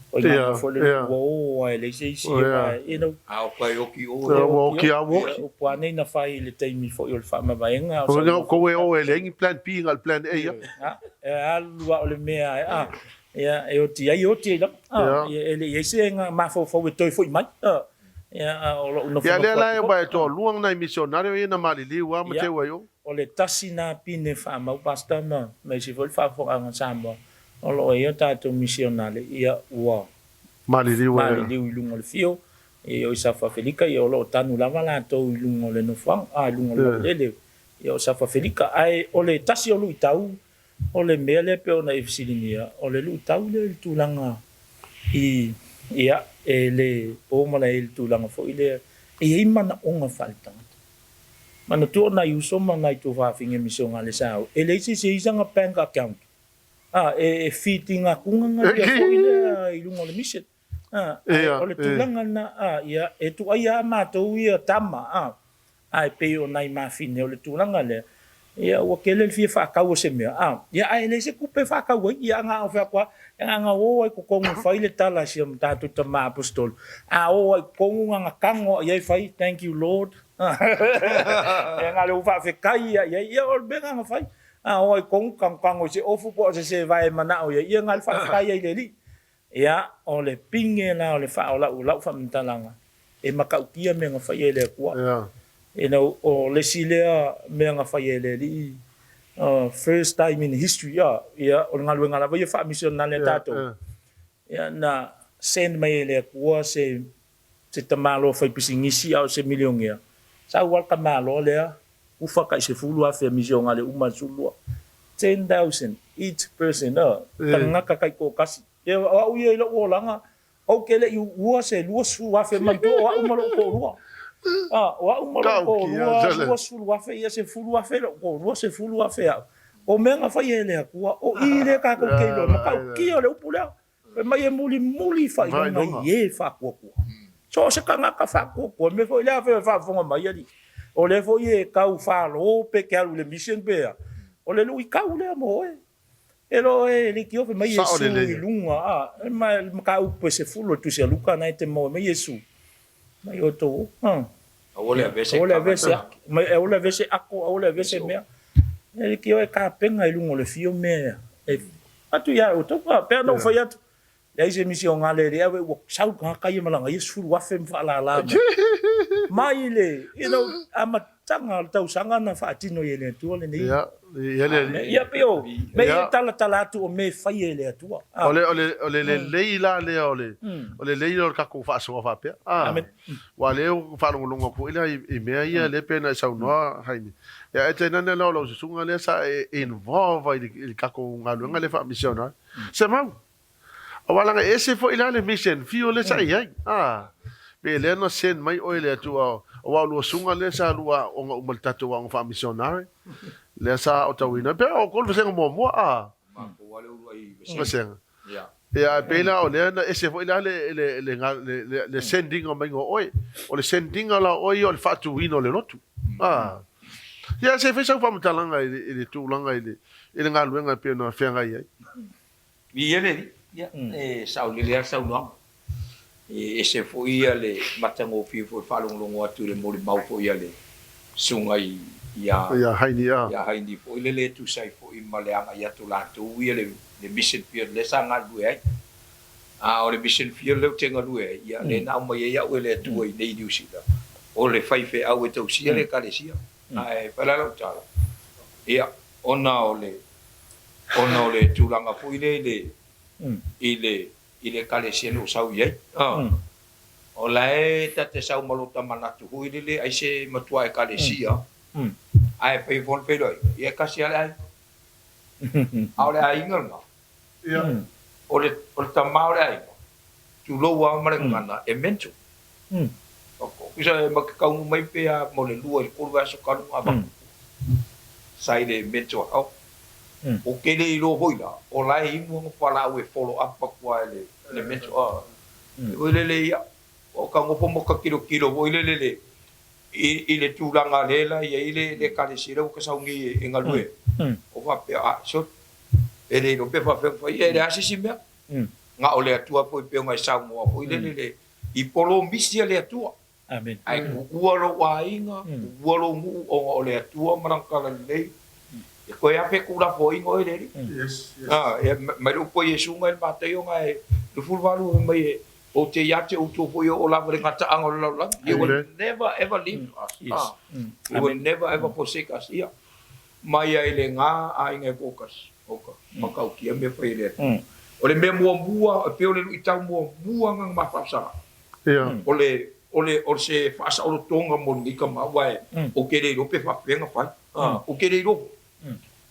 o ia fole wo ai le sei e no Au pai oki o. Oki a woki. O pane na fai le taimi fo il fa ma vaenga. O nga ko e o ele ngi plan P ngal plan A ya. E alua o le mea ia e o ti ai o ti la. Ele e se nga ma fo toi fo mai. Ia o no ya le la e ba to luang na missionario e na mali li wa mate wa yo. O le tasi na pine fa ma pasta na me si vol fa fo anga samba. O lo e tato missionale ia ua mali li lungo le fio e o sa fa felika e o lo tanu lava la to lungo le no fang lungo le e o sa fa felika ai o le tasi o lu tau o le mele pe o na ifsilinia o le lu tau le tulanga i ia e le o mala il tulanga fo ile e mana onga falta mana tu na yuso mana tu fa finge mission ale sa e le si isanga bank account e fitting a kunga ia fo ile i lungo le mission o le tulanga na ia e tu ai a matou ia tama ai pe o nai ma fine o le tulanga le ia o kele fi fa ka o se mea ia ai le se kupe fa ka o ia nga o fa kwa nga o ai ko kongu fa ile tala si am tatu ta ma apostol o ai kongu nga kango ia fai thank you lord ia nga le fa fe kai ia o be nga fai o ai kong kang se ofu po se vai mana o ia ngal fa kai ai le ia o le pinge na o le fa o la fa mtalanga e makautia me nga fa ile kwa e no o le silea me nga fa ile li first time in history ia o ngal ngala va fa mission na le tato ia na send me ile kwa se tamalo fa pisingisi au se miliongia sa wal kamalo le ufa ka se Suluape mission ale uma sulua 10,000 each person tanga ka kai ko kasi e au ye lo olanga o kele you se Suluape manto o uma lo ko rua o uma lo ko rua Suluape ia se Suluape lo ko rua se Suluape o menga fa ye le ko o ile ka ko ke lo ka ki o le upula e mai e muli fa ye fa ko so se kanga ka fa ko me fo ile fa fonga mai ali o le fo ye kau falo pe ke alu le mission pe o le lui kau le mo e lo le ki o fe mai yesu i lunga ma kau pe se fulo tu se luka na te mo mai yesu mai o to o le vese mai o le vese ako o le vese me e ki o ka penga i lunga le fio me e atu ya o to pe no fo ya le ise mission ngale le ave o sau ka kai malanga yesu wa fe fa la mai le amatanga tau sanga na fatino yele tu le ni ya peo me tala tu o me fai ele tu ole leila le ole leila ka ko fa so fa pe wa le fa longo ko ile i me ia le pena sa no Hynie ya ete na lo sunga le sa involve il ka ko ngalu ngale fa missionaire Semau wala nga ese fo ile le mission fio le sa ia be le no sen mai oile tu o lu sunga le sa lu o nga umal tatu wa fa missionare le sa o tawina pe o kol vese mo wale u ai vese ya be la o le na ese fo ila le sending o mai oi o le sending la oi o le fatu wino le lotu ya se fe sa fa mtalanga ile tu langa ile nga luenga pe no fenga ia vi ele ya sa o le sa no e se foi ale matango fi fo falong longo atu le mori mau fo ia le sunga i ya Hynie ya Hynie po ile tu sai po imaleanga ya tu la tu le mission field le sanga lu ai o le mission field le tenga lu ai ya le na mo ya le tu ai nei diu sila o le fai fe au e tau sia le kalesia ai pala lo tala ia ona o le tulanga po ile kalesia no sau ye o lai tate sau malota manatu hui le ai se matua e kalesia ai pe von pe doi ia kasi ai au le ai nganga ia o le tamau le ai tu lo wa mare ngana e mentu ko isa e makau mai pe a mo le lua le kurva so kanu aba sai le mentu au o ke le lo hoila o lai mo pala we follow up pa kwa le mentu o le ia o ka mo mo ka kilo o le ile tulanga lela ia ile le kalesira o ka saungi e ngalue o fa pe a so ele no pe fa fa ia le asisi me nga o le atua po pe ngai sa mo po ile i polo misia le atua amen ai ualo wainga ualo mu o le atua marangkala le e ko ia pe kula fo ingo ele yes e mai o po yesu ngai mateo ngai du fulvalu mai o te yate o tō poi o la vare ngata anga o la you will never ever leave us you will never ever forsake us ia mai ai le ngā a inga kokas oka makau kia me whai le o le mea mua o pe o le lui tau mua ngang mawhapsa ia o le se whaasa o lo tonga mo nika mawai o ke re rope whapenga whai o ke re rope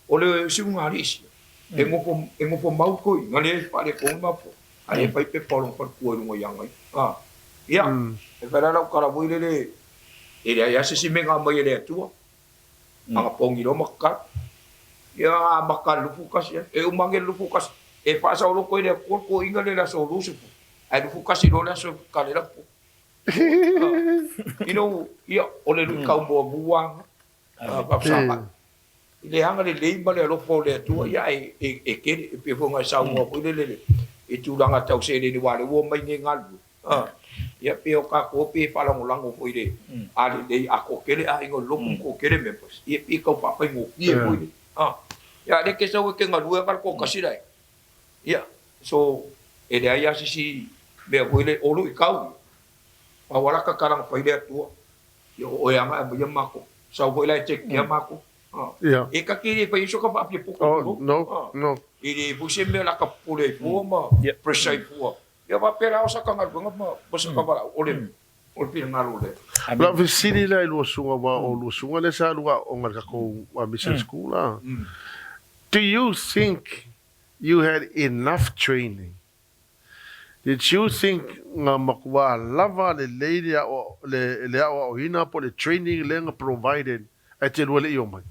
o le siunga risi e ngofo mau koi ngale pare konga po ai pai pe polong par kuo yang ai ia e vera la kara voi le ele ai se menga mai le tua anga pongi ro makka ia makka lu fukas e o mangi lu fukas e pasa o lo ko le ko inga le la solusu ai lu fukas ro la so kalera po ia o le lu ka mo buang pa sama ile hanga le leimba le lo fo le tua ia e ke pe fonga sa mo ko le e tulanga tau se le wale wo mai nge ngalu ia pe o ka ko pe fala mo lango foi le ali le a ko kele a ingo loku ko kele me pos ia pe ko pa pai mo ia foi ia le ke so ke ngalu e ko kasira ia so e le ia si be foi le olu i kau pa wala ka karang pai le tu yo o ya ma mo mako so foi le check ya mako e ka kiri pa iso ka pa pe poko no ili busi me la kapule fuma presai fua ya va pera osa ka ngal ma bosa ka bala ole pina ngalo le la visini la lo sunga wa o lo sunga le sa lua o ngal ka ko wa mission school do you think you had enough training? Did you think nga makwa lava le lady o le o hina po le training le nga provided at the wale yo mai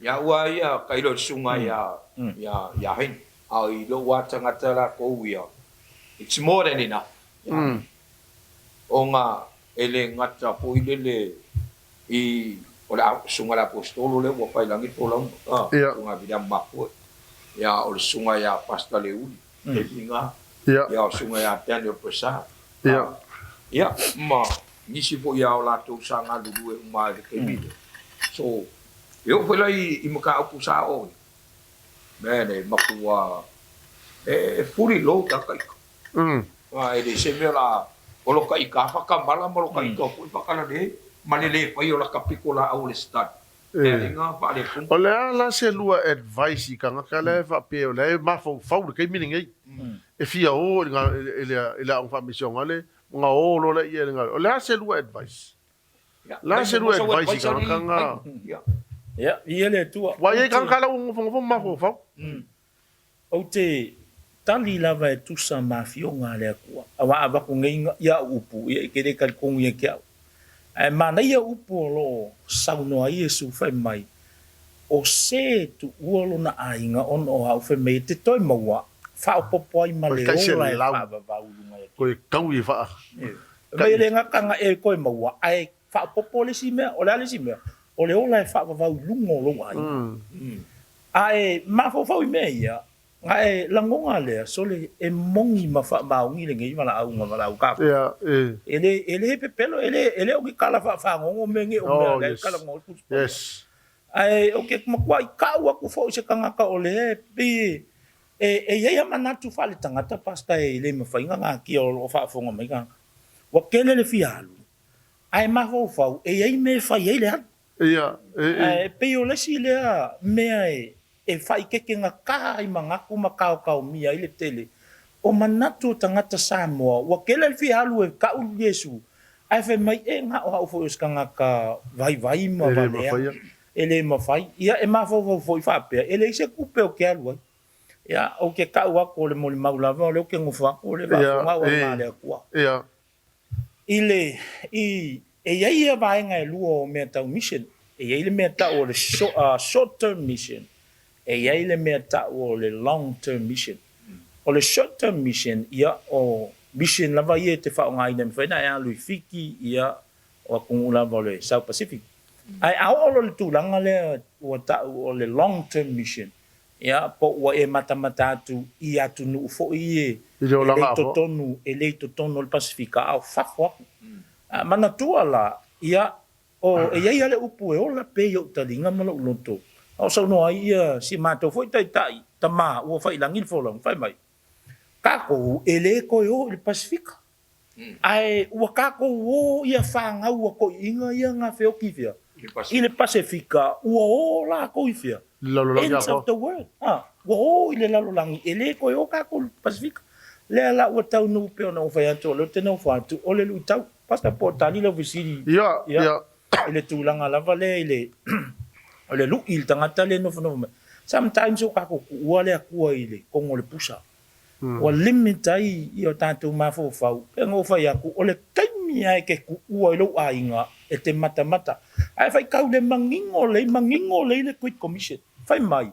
ya wa ya kailo sunga ya hin ai lo wa tanga tala ko wia it's more than enough o nga ele ngata po ile i ola sunga la apostolo le wa pai langi polang sunga bidam mapo ya o sunga ya pasta le uli e vinga ya sunga ya tano persa ya ma nisi po ya ola to sanga lu ma ke bide so eu fui lá e me cá o sa o bene makua furi lo ta kai ele se me lá o lo kai ka fa ka mala mo lo kai to pu pa kana de malele pa yo la kapikola au le start nga pa le pun o le ala se lua advice ka nga ka le fa pe o le ma fo ke meaning e fia o nga ele a fa mission ale nga o lo le ye nga o le se lua advice la se lua advice ka nga ya ia le tua wa ye kan kala un fo ma fo o te tali lava e tusa mafio nga le kua awa ava ko ngai ya upu ia ke de kal ko ia kia e mana ia upu lo sauno ai su fa mai o se tu uolo na ainga on o au fa mai te toi maua fa popo ai male o la fa va ulunga ko kau i fa mai le nga kanga e ko maua ai fa popo le si me o le si me o le ola e fa va lungo lo ai ai ma fo fo me ia ai langonga le so le e mongi ma fa ba ngi le ngi mala au ngala au ka ele pe pelo ele o ki kala fa ngo me ngi o me kala ngo yes Ai okay makwai kau aku fo se kanga ka ole pe ia manatu fa le tangata pasta le mafainga nga ki o fa fonga mai ka. Wa kele le fialu. Ai ma fo fa ia me fa ia le. Ia. Pe o le si le me e fa ke nga ka i manga ku makau kau mia ile tele. O manatu tangata Samoa wa kele le fialu e ka u Yesu. Ai fe mai e nga o fo ska nga ka vai ma va ele mafai ia e ma fo fa pe ele se kupe o ke alua. Ia o ke ka wa ko le mo le maulava le ke ngofa o le va nga o ma le kwa. Ia. Ile ia vai nga luo meta mission. Ile meta o le short term mission. Ile meta o le long term mission. O le short term mission ia o mission lava ia te fa nga ina fa na ia lui fiki ia o kungula vole South Pacific. Ai au le tulanga le o le long term mission. Ya po wa e mata tu ia tu nu fo ie ele tonu le Pasifika au fafo. Mana tu ala ia o ia le upu e ola pe yo talinga malo lonto. Au so no ia si mato foi tai tama o fai langil fo long fai mai. Kako ele ko yo le Pasifika. Ai o kako o ia fanga o ko inga ia nga fe o kifia. Ile Pasifika o la ko ifia. Ends of the world. Ile lalolangi ele ko yo kako Pasifika. Le la o tau no pe ona o fai anto lo te no fa tu o le lu tau pasta portali lo visiri. Ya. Ile tulanga lava le ile ole lu il tangata le no no. Sometimes o kako o le akua ile ko ngole pusa. O limitai i o tātou mafo fau. E ngō whai aku, o le taimi ai ke ku ua i lo ainga e te mata. Ai whai kau le mangingo le le quit commission. Whai mai.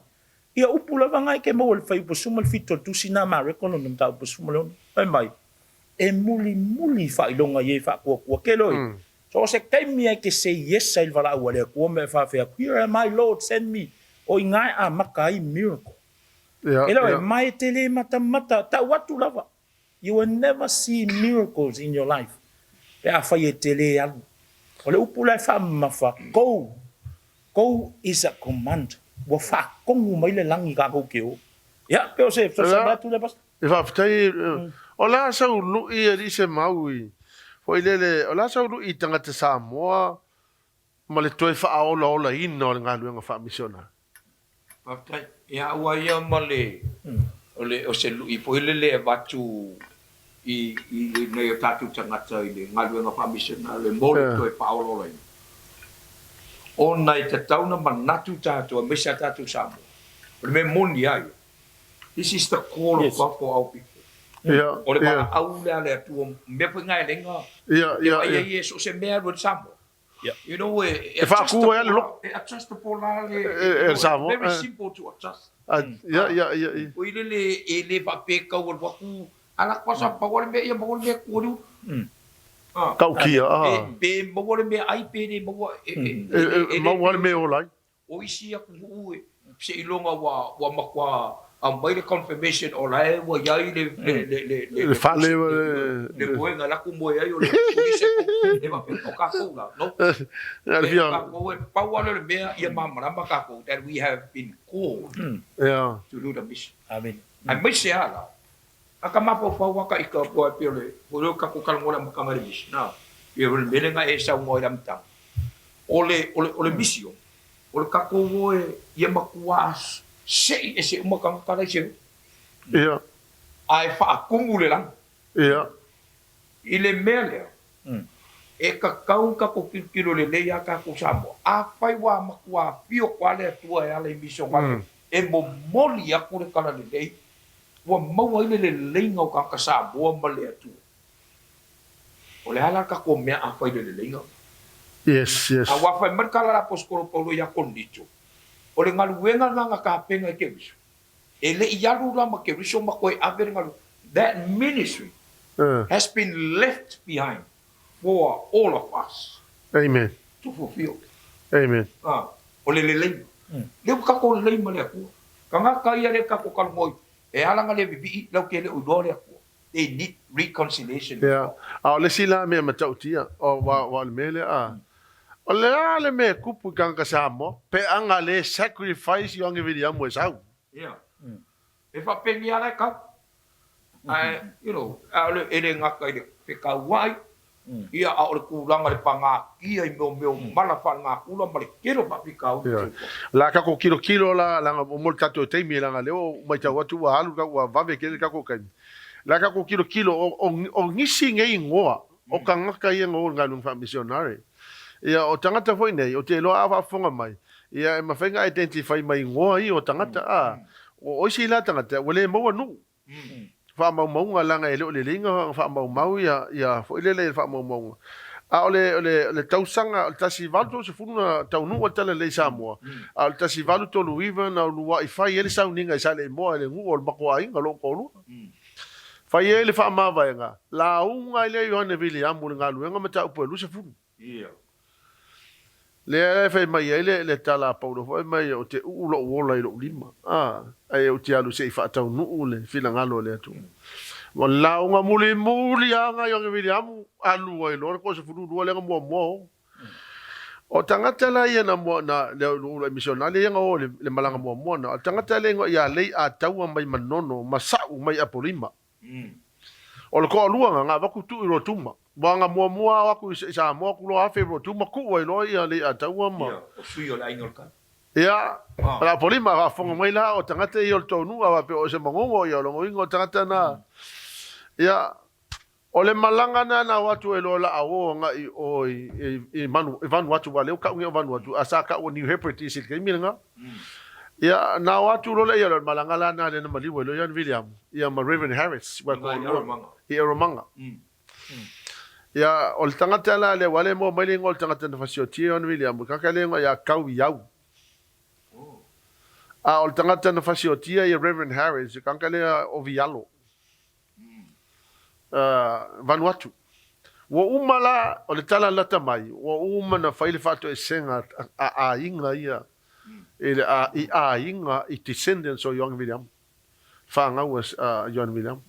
Ia upula wangai ke mau le whai upasuma le fito tusina ma rekono nam tau upasuma le ono. Whai mai. E muli whai longa ye wha kua ke loi. So o se taimi ai ke say yes sai wala ua le kua me wha whea. Here am I Lord, send me. O i ngai a makai miracle. Yeah. Mai tele mata ta watu lava. You will never see miracles in your life. Pe a fai tele al. Ole upula fa mafa. Go is a command. Wa fa kongu mai le langi ka ko keo. Ya, pe o se sa tu le pas. E fa ftai ola sa lu i ri se maui. Foi le ola sa lu i tanga te Samoa. Ma le toi fa ola ino nga lu nga fa MISIONARE. Okay. Ya ua ia male o se lui po le batu i nei o tatu tangata i le ngaluenga pa MISIONARE le mole toi Paulo lai. O nei te tauna manatu tatu a mesa tatu Samoa. O le me moni ai. This is the call of God for our people. Yeah. O le mana au le atu me po ngai lenga. Yeah. Ia so se mea ro Samoa. Yeah. You know, adjust the polale. Very simple to adjust. Yeah. O ile papeka o waku ala kwasa pawole me ia mawole me kuru. Kau kia. Be mawole me ai pe ni mawole me olai. O isi aku u se ilonga wa makwa mai le confirmation o lai wa yai le fale le boenga la ku mo ai o le police e va pe ka ko la no pa wa le me ia mamara ma ka ko that we have been called to do the mission. Amen. Ai mai se ala aka mapo fa wa ka ika po pe le o ka ko kal ngola ka ngari mission na e le melenga e sa mo ram ta ole mission o ka ko wo ia makuas se uma kang kala se ai fa kumule lang ile mele e ka kau ka ko kilo le ya ka ko Samoa a fai wa makua pio kwale tua ya le mission wa e mo moli ya ko kala le wa mau ile le lenga ka Samoa male tu o le ala ka ko me a fai le lenga yes a wa fai merkala la poskolo Paulo ya kondicho o le ngaluenga nga ka penga ke biso ele ialu la ma ke biso ma ko aver ngalu that ministry has been left behind for all of us. Amen. To fulfill. Amen. O le ka ko le ma le ku ka nga ka ia le ka ko kal moi e ala nga le bibi lo ke le udore ku they need reconciliation. Le sila me matautia o wa le mele O le ale me kupu kanga samo, pe anga le sacrifice yonge vidi amo sau. Yeah. E fa pengi ana ka. Ai, ale ele ngaka ile pe ka wai. Ia a ole kulanga le panga ia I meu mana fa nga kula male kero pa pika u. La ka ko kilo la o mol tato te mi la leo mai ta watu wa halu ka wa vave ke ka ko kan. La ka ko kilo o ngisi ngai ngoa o ka ngaka ia ngo ngalu fa missionary. Ia o tangata foi nei o te lo ava fonga mai. Ia e mawhainga identify mai ngoa I o tangata a. O isi la tangata wale maua nu. Fa mau nga langa e le linga fa mau ia foi le fa mau. A ole tausanga o tasi valu se funa taunu o tala le Samoa. A ole tasi valu tolu iwa na lua I fai ele sauninga I sale moa ele ngu o mako ainga lo kolu. Fai ele fa mavaenga. La unga ile Yohane William nga luenga mata upo lu se funa. Le fai mai le tala Paulo foi mai o te ulo wola I lo lima. Ai o te alu se fa taunu le fila ngalo le atu. Mo launga muli anga Yohane William alu ai lo ko se fulu lo le mo. O tangata la ia na mo na le missionale ia o le malanga mo na. O tangata le ia le a tau mai manono masau mai apolima. O le ko luanga nga vaku tu ro tuma. Wanga mo aku sa mo ku lo afe ro tuma ku ai lo ia le a tau ma. O sui o la ingolka. Ia, la polima va fonga mai la o tangata I o tonu a pe o se mongo ia lo ingo tangata na. Ia o le malanga na watu e lo la awo nga I manu Ivan watu wale o ka ngi Ivan watu asaka o New Hebrides ke minga. Ia na watu lo le ia lo malanga la na le na maliwe lo Ian William. Ia ma Reverend Harris wa ko Ia Romanga. Ia o le tangata la le wale mo mai ngol tangata na fasio ti Ian William ka ka le ia kau iau. O le tangata na fasio ti ia Reverend Harris ka ka le o vialo. Vanuatu. Wa umala o le tala lata mai, wa uma na faile fato e senga a inga ia. Ele a inga I descendants o Yohane William. Whanga was Yohane William.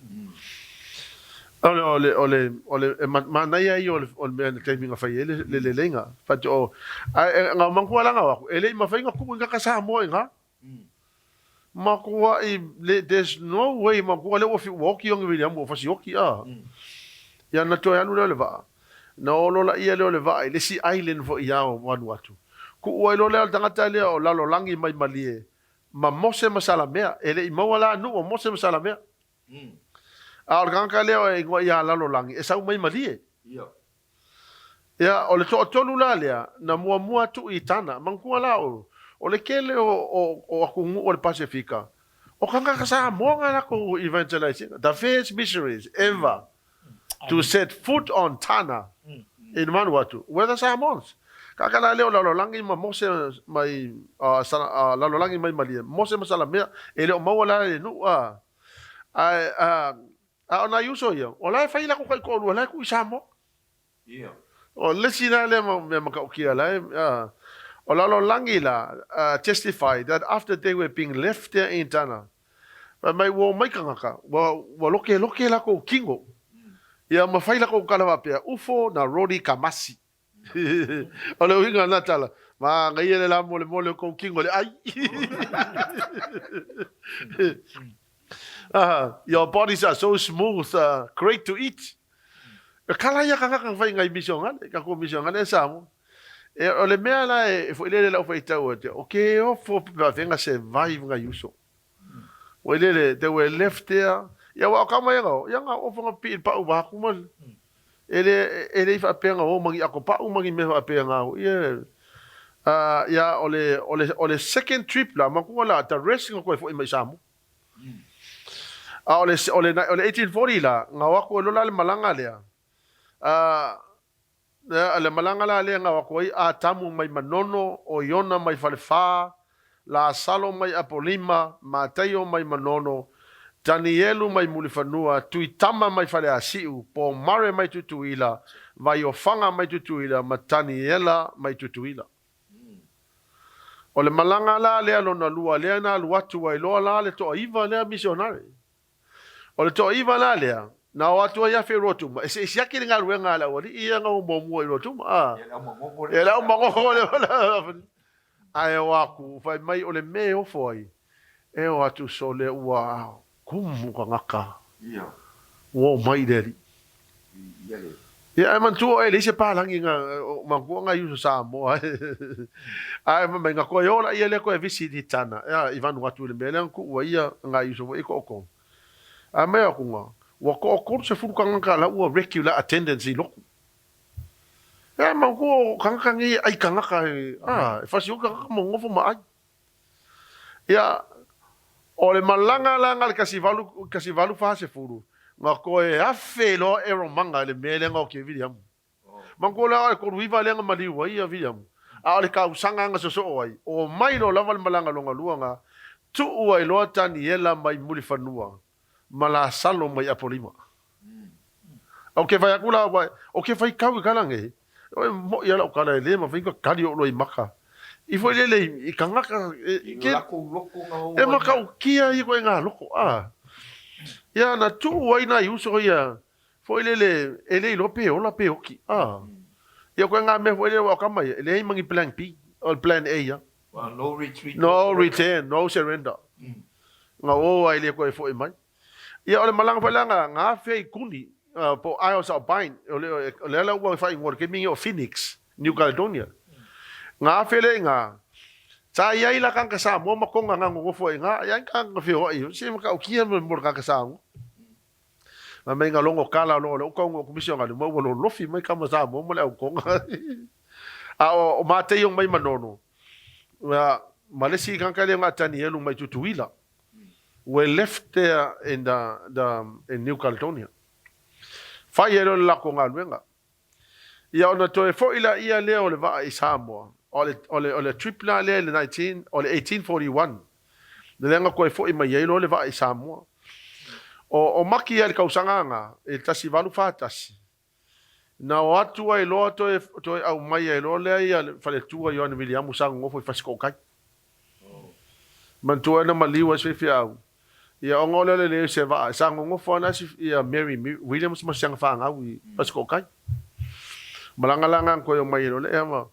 Ole manaya I ole me timing fa ele le lenga. Fato o nga mangkua langa wa ele ma fainga ku nga kasa mo nga. Makua there's no way makua le ofi walk Yohane William o fasioki a. Ya na to ya le va. Na olo la ia le va le si island fo ia o Vanuatu. Ku o lo le tangata le o lalo langi mai malie. Ma mose masala mea ele I mawala nu o mose masala mea. A organka le o e ia lalo langi e sau mai malie. Ya o le to tonu la le na mua tu I tana mangkua la o le kele o akungu o le Pasifika. O kanga kasa mo nga ko evangelizing. The first missionaries ever to set foot on Tana in Vanuatu, where the Samoans. Kakala leo lalolangi ma mose mai lalolangi mai malia mose masala mea ele o mawala le nu ona yuso yo ola fa ila ko ko ola ku Samo o le sina le me ka kia la o lalolangi la testified that after they were being left there in Tana mai wo mai kanga wo loke la ko kingo. Ia mafaila ko kalawa pea ufo na Rodi Kamasi. Ole winga na tala. Ma ngai ele la mole ko kingo le ai. Your bodies are so smooth, great to eat. Kala ya kanga kan fai ngai missionale, ka ko missionale Samo. E ole mea la e fo ile la fai tau te. Okay, o fo pa venga survive ngai uso. Wele they were left there. Ya wa kama ya nga o fonga pi pa u ba ku mal ele fa penga o mangi ako pa u mangi me fa penga o ya ole second trip la maku la ta resting ko fo mai Samo ole 1840 la nga wa ko lo la malanga le le malanga la le nga wa ko a tamu mai manono o yona mai falefa la salo mai apolima matayo mai manono Danielu mai mulifanua, tuitama mai fale asiu, po mare mai tutuila, vai ofanga mai tutuila, ma Daniela mai tutuila. O le malanga la lea lona lua, lea na luatu wa iloa la le toa iwa lea missionare. O le toa iwa la lea, na watu ya fe rotu ma se sia ki nga ruenga la wali ia nga mo rotu ma ela mo le ai waku fai mai ole meo foi e watu sole wa kumu ngaka wo mai deri ya man tu ele se pa langi nga mangu nga yuso sa mo ai ma nga ko yo la ile ko visiti tana ya ivan watu le mele ku wa ia nga yuso ko ko a me ko nga wa ko se fu ka la wa regular attendance lo ya mangu kanga ngi ai kanga ka fa si ka mo ngofo ma ya ole malanga langa kasi valu fa se furu nga ko e afelo e romanga le mele nga ke William mangola ko viva le nga mali wa ia William a le ka usanga nga so oi o mai lo lava malanga longa luanga tu ua lo tani ela mai muli fanua mala salo mai apolima o ke vai kula wa o ke vai kau kalange o mo ia lo kala le ma vai ko kali o lo i maka i foi le i kangaka ke e maka o kia i ko nga loko ya na tu wai na yuso ya foi le ele lo pe o la pe oki ya ko nga me foi le wa kama le mangi plan B or plan A ya no retreat no return no surrender nga o ai le ko foi mai ya ole malanga falanga nga fe kuni po ios alpine ole la wa fa ngor ke mingi o Phoenix New Caledonia nga fe le nga sa ia ila kan kasa mo makonga nga ngofo nga ya kan fe o i si maka o kia mo ka kasa ma me nga longo kala lo ko ngo komisión nga mo lo lofi mai kama sa mo le ko nga o mate yung mai manono wa malesi kan kale nga tani elu mai tutuila we left there in in New Caledonia fa yelo la ko nga luenga ya ona to fo ila ia le o le va i Samoa ole triple le 1841 le lenga ko fo i mai yelo le va i Samoa o maki al kausanga nga e tasi valu fatasi na watu ai lo to au mai ai lo le ia fale tua yo ni William sang ngofo fasiko kai man to na maliwa se fiau ia ngole le se va sang ngofo na si ia Mary Williams ma sang fa nga wi fasiko kai malanga ko yo mai lo le ama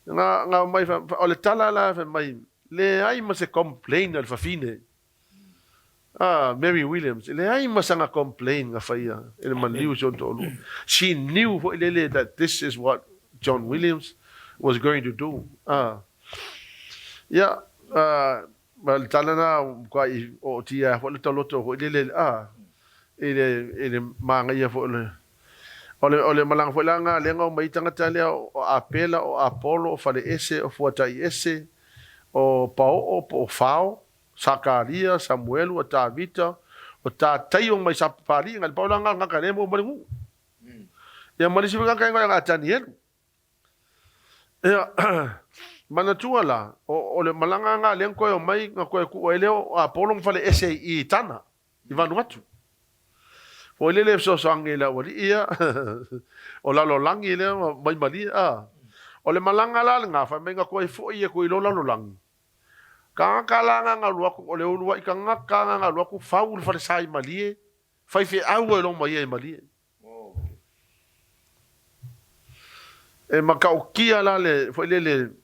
nga mai ole tala la mai le ai ma se complain al fafine Mary Williams le ai ma sanga complain nga faia ele maliu John tolu she knew that this is what John Williams was going to do mal talana ko o tia fo le toloto ho ele ele manga ia fo ole malang fo langa le ngo mai tanga tale o apela o Apollo o fale ese o fuatai ese o pao o fao Sakaria, Samuel, o Tavita, o Tatai o mai sapari ngal Paulo nga kale mo malingu. Ya malisi nga kaya nga Daniel. Ya manatuala o le malanga nga len ko mai nga ko ku ele o Apollo fale ese I tana. Ivan watu. O le so sangela o ia o la lo langi le mai mali o le malanga la nga fa menga ko fo ia ko lo la lo langi. Kanga kalanga nga luaku o le ulua I kanga kanga nga luaku faul fale sai malie fai fe au e long mai malie e makau kia la le foi le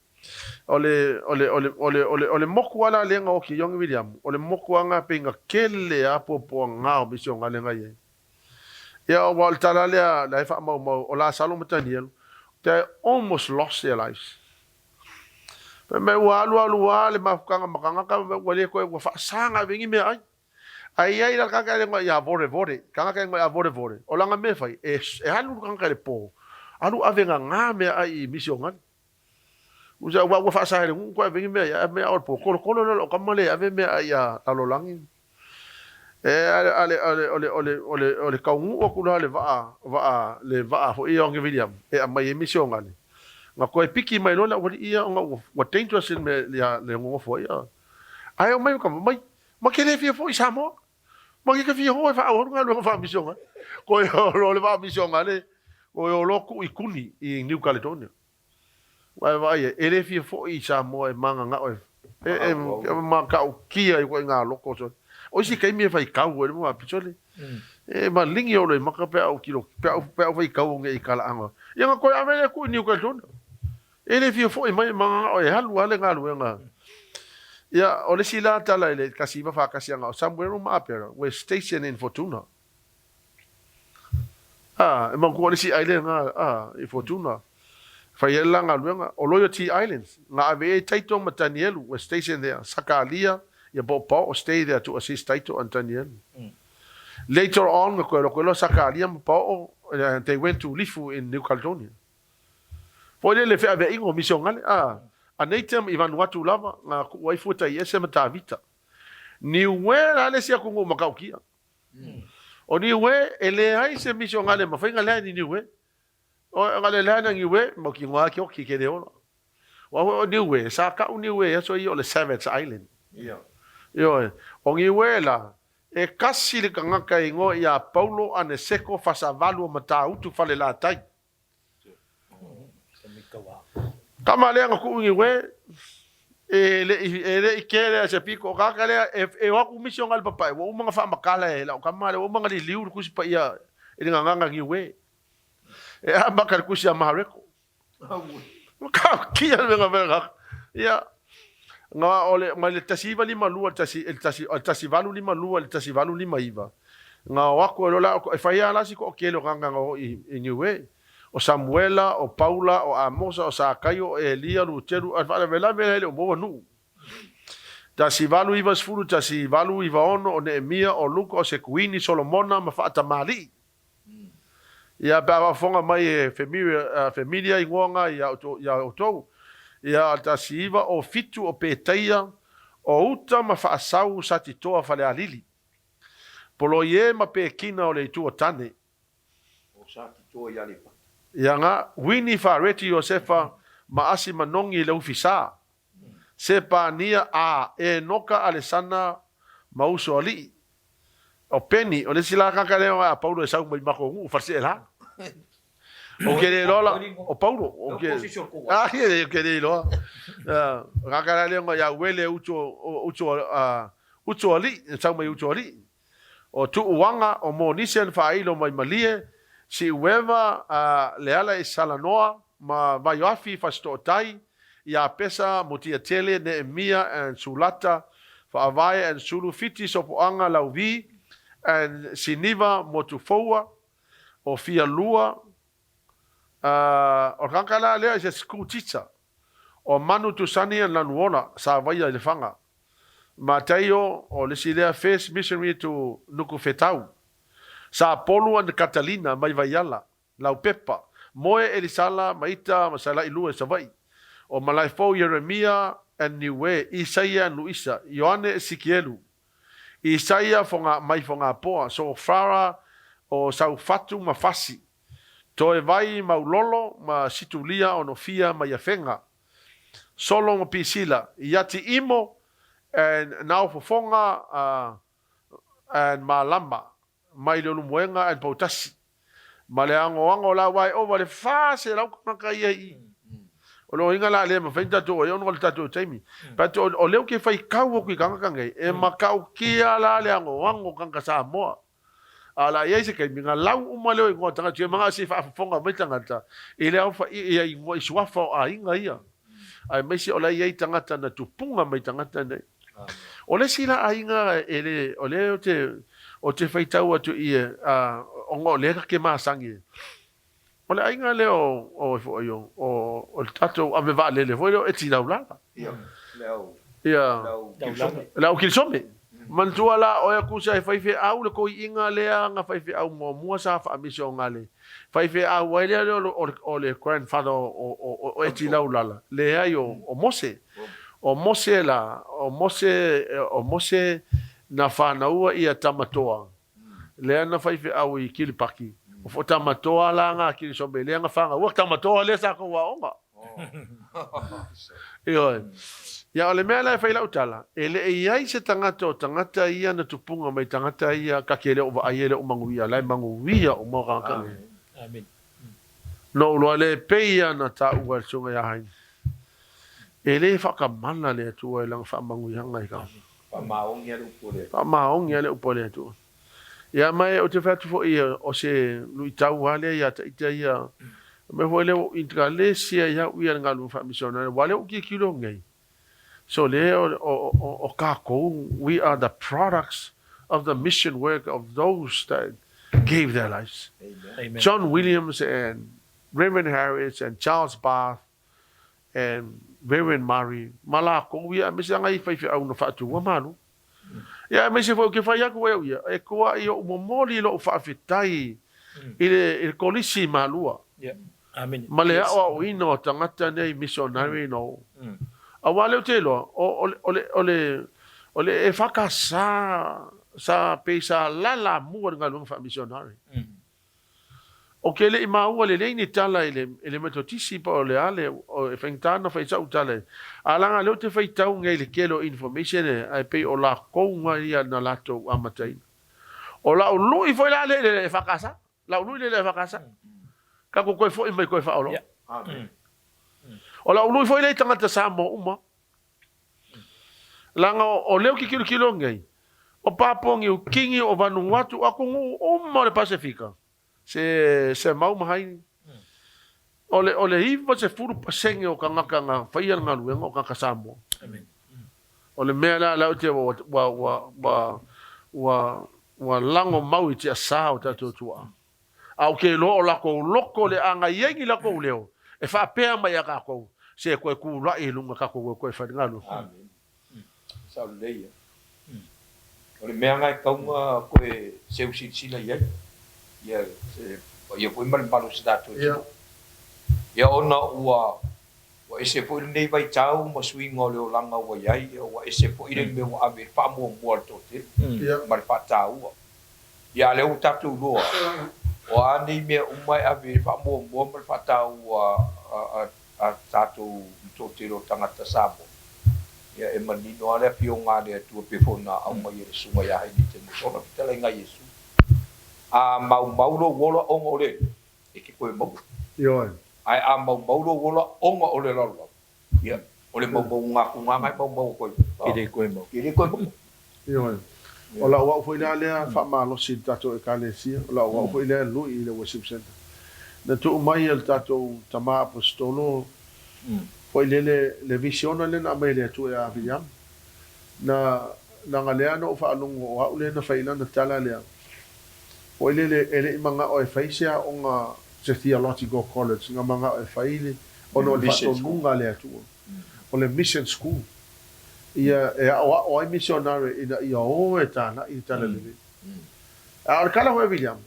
ole moku ala le nga o ki Young William ole moku anga pinga kele a popo nga o mission nga le nga ye ya o wal tala le la fa mo o la salo mataniel they almost lost their lives. Me wa le mafukanga makanga ka wale ko wa fa sanga vingi me ai la kanga le ya vore kanga ka ya vore o langa me fai e halu kanga le po alu avenga nga me ai mission ngan usa wa fa sa le ko vingi me ya me au po ko lo kamale ave me ya talo langi ale ka o kula le va fo Young William e mai mission ngan nga ko piki mai lola wa ia nga wa dangerous in me le ngo fo ia ai o mai ka mai ma kele fi fo Samoa ma ke fi ho fa o nga lo fa mission ko lo le fa mission ale o lo ku ikuni I New Caledonia wa ele fi fo Samoa manga nga ma ka o kia I ko nga lo ko so o si kai me fa I ka wo mo a pichole E malingi o le maka pe au kilo pe au vai kau nge ikala anga. Ia nga koe amene ku ni Kelston. Ele fio fo mai manga o e halu ale ngalu nga. Ia o le sila tala ele kasiva fa kasianga somewhere on apera we station in Fortuna. E man ko le si island nga e Fortuna. Fa yela ngalu nga o Loyalty Islands. Nga ave taito matanielu we station there. Sakalia ia bo stay there to assist taito Antanielu. Later on, ko Sakalia Paulo, they went to Lifu in New Caledonia. For le fe ave ingo misionale anetem Ivanuatu lava nga waifuta yese matavita. Ni we ale sia kungo makaukia. O ni we ele ai se misionale mafinga le ni we. O ngale le na ni we mo ki ngwa ki o ki ke de o. O ni we sa ka ni we so i o le Savage Island. Yo o ni we la e kasi le kangaka ingo ia Paulo ane seko fasavalu matautu fale la tai. Kama le nga ku ngi we ele ikele se piko kakale e wa ku mission al papa wo mga fa makala e la kama le wo mga liu ku pa ia ele nga ngi we e abakar ku sia mareko ka kia nga nga ia nga ole ma le tasiva lima lua tasi valu lima lua le tasi valu lima iva nga wako lola e faia la si ko kelo nga i ngi we o Samuela, o Paula, o Amosa, o Sakaio, o Elia, o Teru, a fala vela vela o mo nu. Tasi valu iva sfulu, tasi valu iva ono, o Nehemia, o Luka, o Sekuini, Solomona, ma fata mali. Ia ba fonga mai familia ingonga ia otou. Ia tasi iva o fitu o Petra, o uta ma fa asau satitoa fale alili. Polo ye ma pekina o le tu o tane. O satitoa yalipa. Ia nga, wini whaareti Josefa maasi manongi le ufisa. Sepa nia e noka alesana mauso ali. O peni, o le sila kakaleo a Paulo e sau mai mako ngu, farsi e la. O kere lola, o Paulo. O kere lola. Kakaleo ya wele ucho ali, sau mai ucho ali. O tu uanga, o mo nisen whailo mai malie, si ueva leala e salanoa ma vaioafi fastotai ia pesa motia tele Nehemia and Sulata fa avai and Sulu fiti sopoanga lauvi and siniva motufoa o fia lua o kankala lea is a school teacher o manu tusani and lanuona sa vaia elefanga ma taio o lesilea first missionary to Nukufetau sa Paulo and Catalina mai vaiala lau pepa moe elisala maita masala ilua savai o malai fo Jeremia and Niue Isaia and Luisa Ioane Sikielu Isaia fonga poa so fara o sau fatu mafasi to e vai maulolo ma situlia ono fia mai afenga solo mo pisila yati imo and now fonga and malamba mai le lumoenga and potasi ma le ango la wai o le fase la ka ia o lo inga la le ma fenta to o no le tato taimi but o le ke fai kau ku kanga ngai e ma kau kia la le ango kanga sa mo ala ia se ke minga lau uma le ngo tanga te manga se fa fonga mai tanga ta ile au fa ia i mo iswa fa a inga ia ai mai se o la ia tanga na tupunga mai tanga nei o le sila a inga ele o le o te whaitau atu ia o ngō leka ke māsangi. O le ainga leo o le tatou ame vaa lele, foi leo e ti lau lala. Lau kilsome. Mantua la o e kusa e whaife au le koi inga lea nga whaife au mua sa wha amisi o ngale. Whaife au wai lea leo o le grandfather o e ti lau lala. Le ai o Mose. O Mose la, o Mose na whanaua ia tamatoa. Lea na whaife au i Kiripaki. O fo tamatoa la ngā kirisombe. Lea ngā whanga. Ua tamatoa lea sa ko waonga. Ia ole mea lai whaila utala. E le e iai se tangata ia na tupunga mai tangata ia kakele o wa aiele o manguia. Lai manguia o mawakanga. Amen. No uloa le peia na ta ua sunga ia haini. E le whakamana le atua e langa whamanguia ngai kau. Pamaongia le upole. Pamaongia le upole atua. Ia mai o te whatu fo ia o se lui tau hale ia ta ita ia. Me ho leo intralesia ia uia ngalu fa misionare. Wale o ki kilo ngai. So leo o kako, we are the products of the mission work of those that gave their lives. Amen. John Williams and Reverend Harris and Charles Bath and Reverend Murray. Malako ia me se ngai fai au na fatu wa malu. Ya me se fo ke fai aku ia e ko ia o momoli lo fa fitai ile kolisi malua. Yeah. Amen. Male o ino tangata nei missionary no. Awale te lo ole e faka sa pesa la mu ngalung fa missionary. O ke le mau le ni tala ele metotisi pa ole ale o e fentana fa isa utale. Alanga le te fai tau ngai le kelo information ai pe o la ko ia na lato amatai. O la lu I foi la le fakasa. La lu le fakasa. Ka ko foi mai ko fa olo. Amen. O la lu foi le tangata sa mo uma. Langa o leo ki kilo ngai. O papongi o kingi o Vanuatu ako uma le Pasifika. Se Semau mahai. Ole iwa se furu pasenge o kangaka whaia ngā luenga o kakasamo. Amen. Ole mea la te wa lango mau I te asa o tatou tua. Au ke lo o lako loko le anga iengi lako leo. E wha pēr mai a kako. Se koe ku rai lunga kako koe whaingalu. Amen. Sao leia. Ole mea ngai kaunga koe seu sila iai. Ia koe malipalo se tātou. Ia ona ua ese po nei vai tau ma swing o leo langa wa iai. Ua ese po ile me wa ave wha mua to te. Mari wha tau. Ia leo tātou loa. O ani mea umai ave wha mua mari wha tau a tātou to te ro tangata sabo. Ia e manino ale pio ngā lea tua pefona au mai e sunga ia hai ni te musona pitala inga Yesu. A mau wola onga ole e ki koe mau. Ioi. Ai a mau wola onga ole lalo. Ia, ole mau ngā kunga mai mau koe. Kire koe mau. Kire koe mau. Ioi. O la wau foi lea wha malosi tatou e kalesia. O la wau foi lea lui I le worship center. Na tu mai el tatou tama apostolo. Foi le visiona le na mai le tu e a William. Na ngalea no wha alungo o hau le na whaina na tala lea. O ele manga o e faisia o nga se theological college nga manga o e faile o no le fatonunga le atua o le mission school ia o ai missionare ia o e tana I tana lele a kala ho William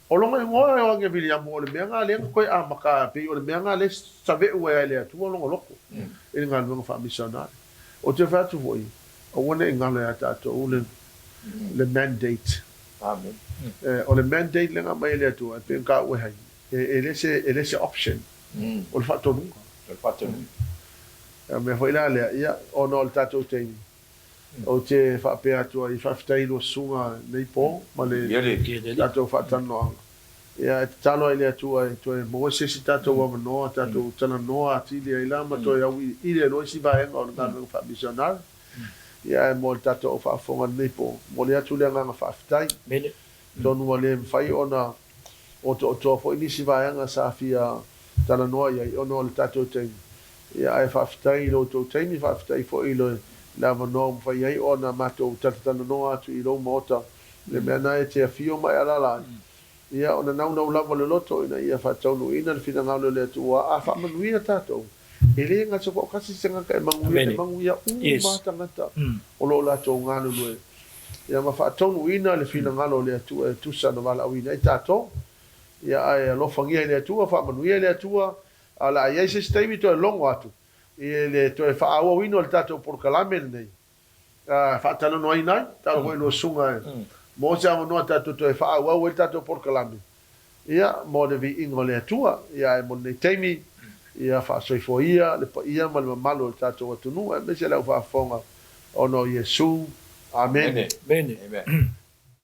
o longa ngoi o nge William o le menga le koe a maka pe o le menga le save o e le atua longa loko e nga lunga fa missionare o te fatu foi o wona ngala ata to le mandate. Amen. O le mandate le nga mai le atua pe ka o hai ele se option o le fatonunga Le fatonunga. me foi la le ia o no le tatou teimi o te whape atua I whaftai lo sunga nei po ma le tatou whatanoanga ia e talo ai le atua e toe mo se si tatou wa manoa tatou tana noa atili ai lama toe au I le no si vaenga o le ngana wha missionar ia e mo le tatou whaafonga nei po mo le atu le nganga whaftai tonu wa le mwhai ona o to fo ni si vaenga sa fia tana noa ia I ono le tatou teimi ia e whaftai lo to teimi whaftai fo I lo lava no fai ai ona mato tatana no atu I lo mota le mena e te afio mai ala ia ona nau lava le loto ina ia fatau ina le fina ngalo le tua a fa manuia tato ele nga so kasi senga ka manguia mata ngata o lo la to ngalo le ia ma fatau ina le fina ngalo le tua tu sa no vala ina tato ia ai lo fangia le tua fa manuia le tua ala ia se stemi to longo atu ele to fa awo wino le tato POLOKALAME nei fa talo no ina talo ko no sunga mo sa no tato to fa awo le tato POLOKALAME ia mo de vi ingole tua ia mo nei temi ia fa so fo ia le ia mal malo le tato tu no me se la fa fonga ono Yesu amen Bene.